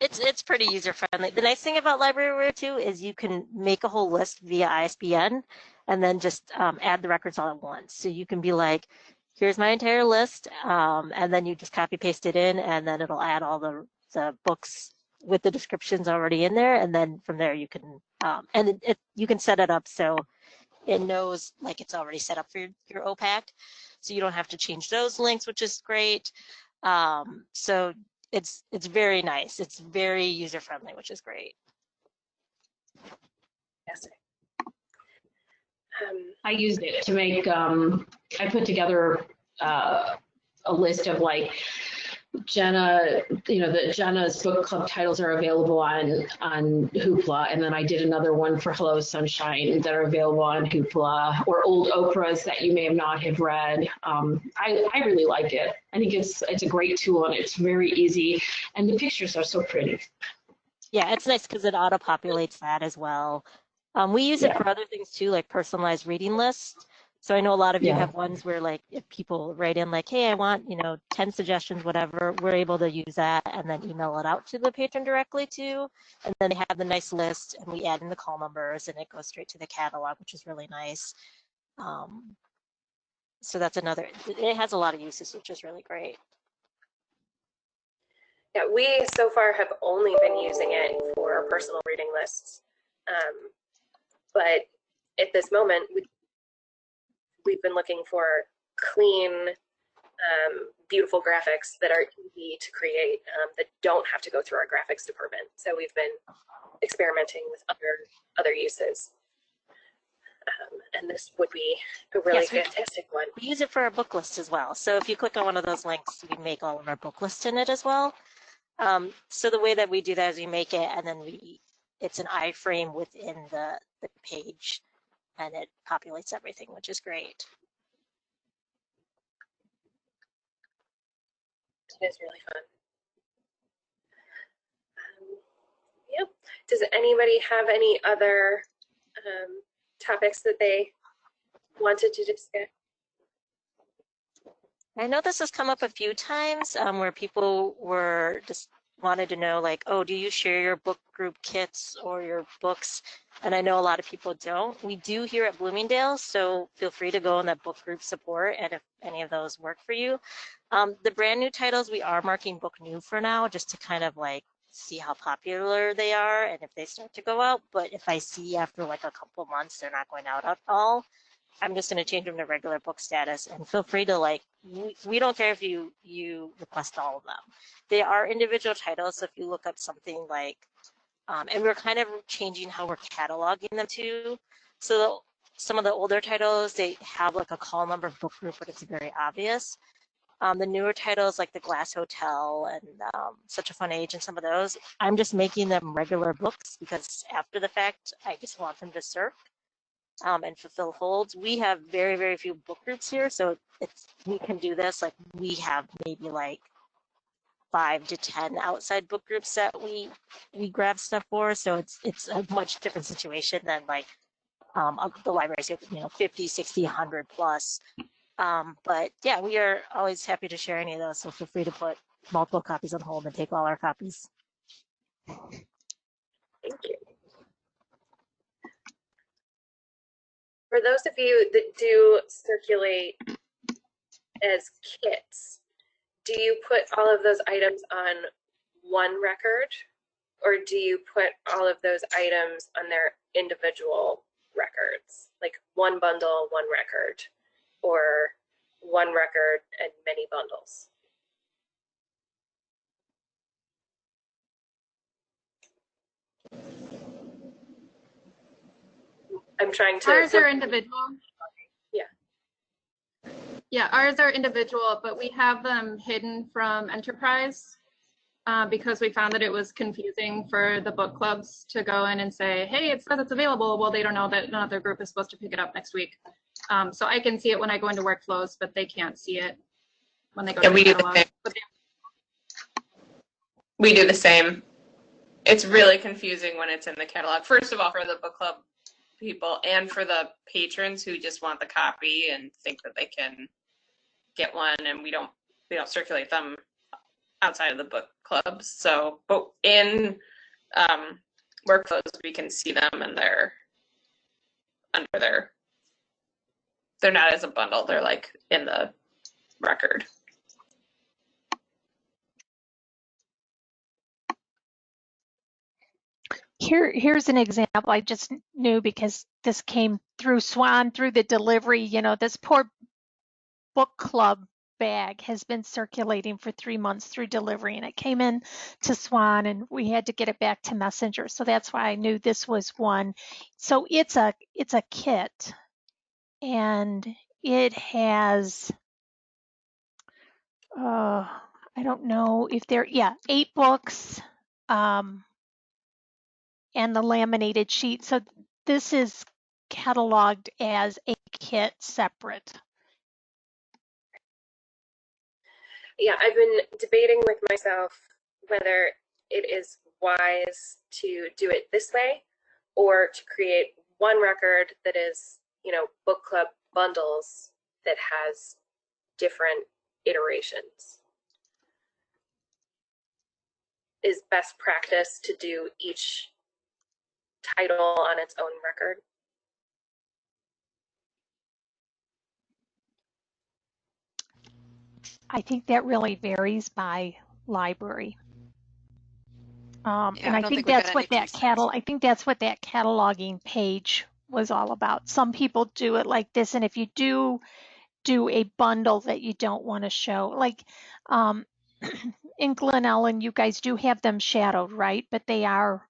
B: It's pretty user friendly. The nice thing about libraryWare too is you can make a whole list via ISBN, and then just add the records all at once. So you can be like, here's my entire list, and then you just copy paste it in, and then it'll add all the books with the descriptions already in there, and then from there you can you can set it up so it knows like it's already set up for your OPAC, so you don't have to change those links, which is great. So it's very nice. It's very user friendly, which is great.
C: Yes.
G: I used it to make, I put together a list of like Jenna, Jenna's book club titles are available on Hoopla, and then I did another one for Hello Sunshine that are available on Hoopla, or old Oprahs that you may not have read. I really like it. I think it's a great tool, and it's very easy, and the pictures are so pretty.
B: Yeah, it's nice because it auto-populates that as well. We use it for other things too, like personalized reading lists. So I know a lot of you have ones where like if people write in like, hey, I want, 10 suggestions, whatever, we're able to use that and then email it out to the patron directly too. And then they have the nice list and we add in the call numbers and it goes straight to the catalog, which is really nice. So that's another, it has a lot of uses, which is really great.
C: Yeah, we so far have only been using it for personal reading lists. But at this moment, we've been looking for clean, beautiful graphics that are easy to create, that don't have to go through our graphics department. So we've been experimenting with other uses. And this would be a really fantastic one.
B: We use it for our book list as well. So if you click on one of those links, we make all of our book lists in it as well. So the way that we do that is we make it and then it's an iframe within the page and it populates everything, which is great.
C: It is really fun. Yep. Does anybody have any other topics that they wanted to discuss?
B: I know this has come up a few times where people were just wanted to know like, oh, do you share your book group kits or your books? And I know a lot of people don't. We do here at Bloomingdale, so feel free to go on that book group support and if any of those work for you. The brand new titles, we are marking book new for now just to kind of like see how popular they are and if they start to go out. But if I see after like a couple months they're not going out at all, I'm just going to change them to regular book status and feel free to like, we don't care if you request all of them. They are individual titles. So if you look up something like, and we're kind of changing how we're cataloging them too. So some of the older titles, they have like a call number book group, but it's very obvious. The newer titles like The Glass Hotel and Such a Fun Age and some of those, I'm just making them regular books because after the fact, I just want them to circ. And fulfill holds. We have very, very few book groups here, so we can do this. Like we have maybe like 5 to 10 outside book groups that we grab stuff for. So it's a much different situation than like the libraries, 50, 60, 100 plus. But yeah, we are always happy to share any of those. So feel free to put multiple copies on hold and take all our copies.
C: Thank you. For those of you that do circulate as kits, do you put all of those items on one record, or do you put all of those items on their individual records, like one bundle, one record, or one record and many bundles? I'm trying to.
D: Ours are individual.
C: Yeah.
D: Yeah, ours are individual, but we have them hidden from Enterprise because we found that it was confusing for the book clubs to go in and say, hey, it says it's available. Well, they don't know that another group is supposed to pick it up next week. So I can see it when I go into workflows, but they can't see it when they go to the catalog.
F: We do the same. It's really confusing when it's in the catalog. First of all, for the book club people and for the patrons who just want the copy and think that they can get one, and we don't circulate them outside of the book clubs. So, but in workflows we can see them and they're under their they're not as a bundle. They're like in the record.
I: Here's an example I just knew because this came through SWAN, through the delivery. You know, this poor book club bag has been circulating for 3 months through delivery, and it came in to SWAN and we had to get it back to Messenger. So that's why I knew this was one. So it's a kit, and it has I don't know if there, 8 books, and the laminated sheet. So this is cataloged as a kit separate.
C: Yeah, I've been debating with myself whether it is wise to do it this way or to create one record that is, you know, book club bundles that has different iterations. Is best practice to do each title on its own record?
I: I think that really varies by library. And I think that's what that cataloging page was all about. Some people do it like this, and if you do a bundle that you don't want to show, like in Glen Ellen, you guys do have them shadowed, right? But they are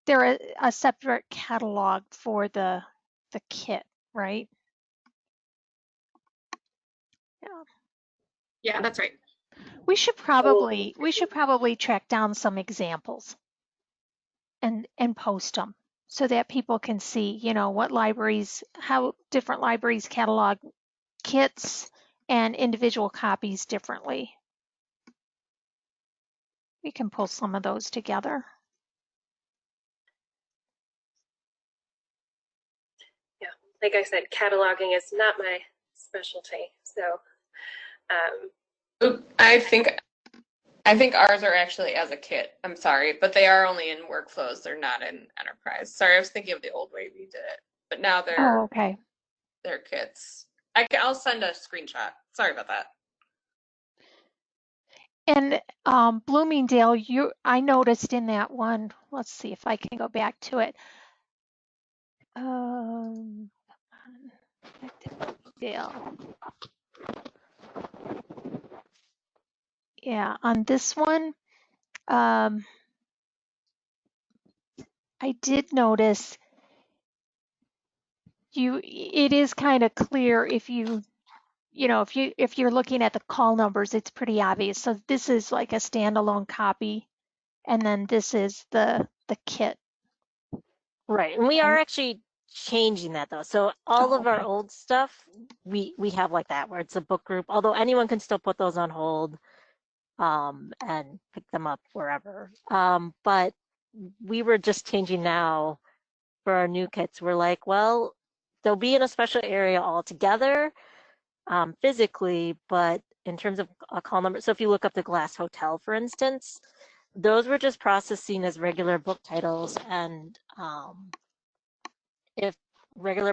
I: they're a separate catalog for the kit, right?
D: Yeah, that's right.
I: We should probably track down some examples and post them so that people can see, you know, how different libraries catalog kits and individual copies differently. We can pull some of those together.
C: Yeah, like I said, cataloging is not my specialty, so
F: I think ours are actually as a kit. I'm sorry, but they are only in workflows. They're not in enterprise. Sorry, I was thinking of the old way we did it, but now they're they're kits. I'll send a screenshot. Sorry about that.
I: And Bloomingdale, I noticed in that one. Let's see if I can go back to it. Bloomingdale. Yeah, on this one, I did notice it is kind of clear if if you're looking at the call numbers, it's pretty obvious. So this is like a standalone copy, and then this is the kit.
B: Right, and we are actually changing that though. So all of our old stuff, we have like that where it's a book group, although anyone can still put those on hold and pick them up wherever. But we were just changing now for our new kits. We're like, well, they'll be in a special area altogether physically, but in terms of a call number, so if you look up the Glass Hotel, for instance, those were just processing as regular book titles, and if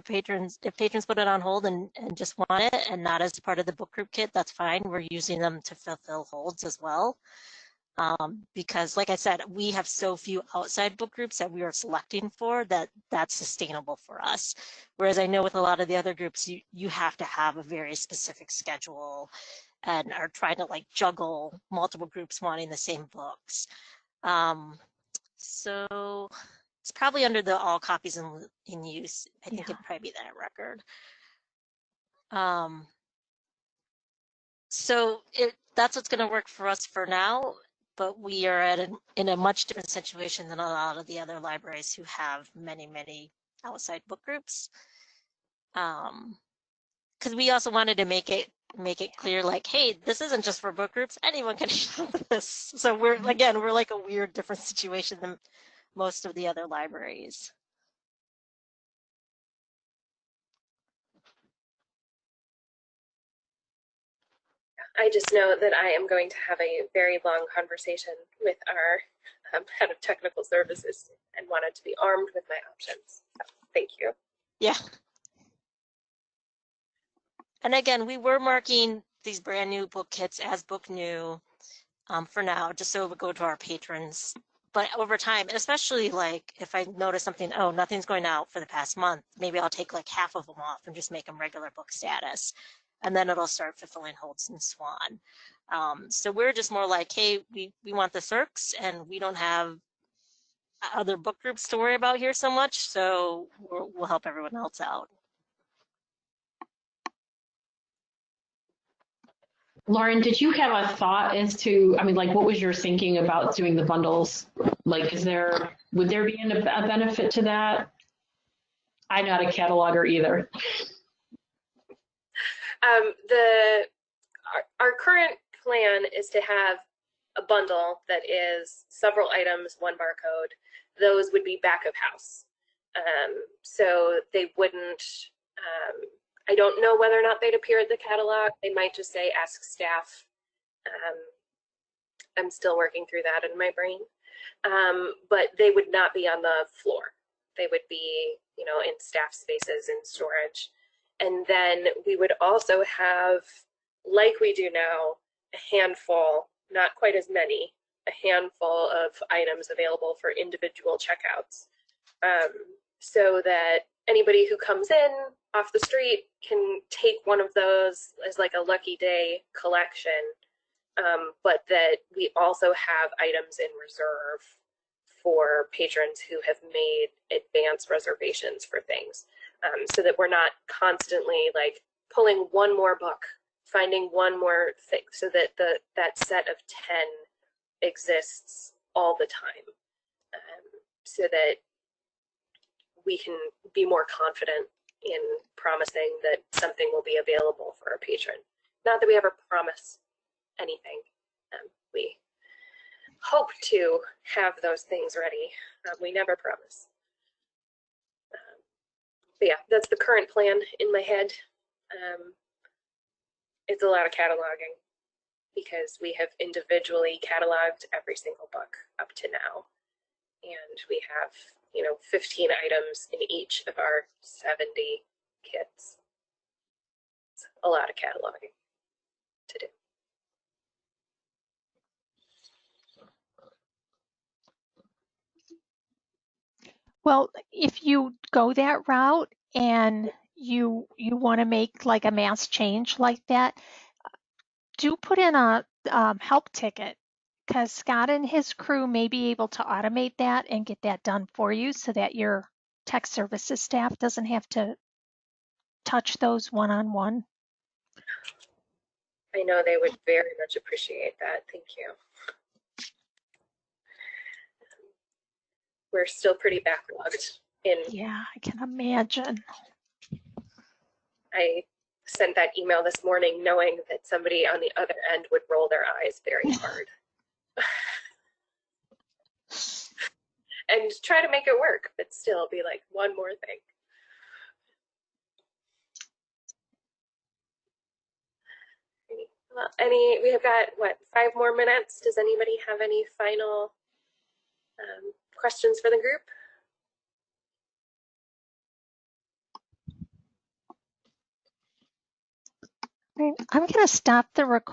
B: patrons put it on hold and just want it and not as part of the book group kit, that's fine. We're using them to fulfill holds as well. Because like I said, we have so few outside book groups that we are selecting for that's sustainable for us. Whereas I know with a lot of the other groups, you have to have a very specific schedule and are trying to like juggle multiple groups wanting the same books. So it's probably under the all copies in use. I think it'd probably be that record. So that's what's going to work for us for now. But we are in a much different situation than a lot of the other libraries who have many, many outside book groups. Because we also wanted to make it clear, like, hey, this isn't just for book groups. Anyone can have this. So we're like a weird, different situation than most of the other libraries.
C: I just know that I am going to have a very long conversation with our head of technical services and wanted to be armed with my options. So, thank you.
B: Yeah. And again, we were marking these brand new book kits as book new for now, just so it would go to our patrons. But over time, especially like if I notice something, oh, nothing's going out for the past month, maybe I'll take like half of them off and just make them regular book status. And then it'll start fulfilling holds in SWAN. So we're just more like, hey, we want the circs and we don't have other book groups to worry about here so much. So we'll help everyone else out.
G: Lauren, did you have a thought as to, I mean, like, what was your thinking about doing the bundles? Like, would there be a benefit to that? I'm not a cataloger either.
C: Our current plan is to have a bundle that is several items, one barcode. Those would be back of house. So they wouldn't, I don't know whether or not they'd appear at the catalog. They might just say, ask staff. I'm still working through that in my brain. But they would not be on the floor. They would be, you know, in staff spaces in storage. And then we would also have, like we do now, a handful, not quite as many, a handful of items available for individual checkouts. So that anybody who comes in off the street can take one of those as like a lucky day collection, but that we also have items in reserve for patrons who have made advance reservations for things, so that we're not constantly like pulling one more book, finding one more thing, so that that set of 10 exists all the time, so that we can be more confident in promising that something will be available for a patron. Not that we ever promise anything. We hope to have those things ready. We never promise. But yeah, that's the current plan in my head. It's a lot of cataloging because we have individually cataloged every single book up to now. And we have, you know, 15 items in each of our 70 kits. It's a lot of cataloging to do.
I: Well, if you go that route and you want to make like a mass change like that, do put in a help ticket, because Scott and his crew may be able to automate that and get that done for you so that your tech services staff doesn't have to touch those one-on-one.
C: I know they would very much appreciate that. Thank you. We're still pretty backlogged in.
I: Yeah, I can imagine.
C: I sent that email this morning knowing that somebody on the other end would roll their eyes very hard. And try to make it work, but still be like, one more thing. Well, we have got, what, 5 more minutes? Does anybody have any final questions for the group?
I: I'm going to stop the recording.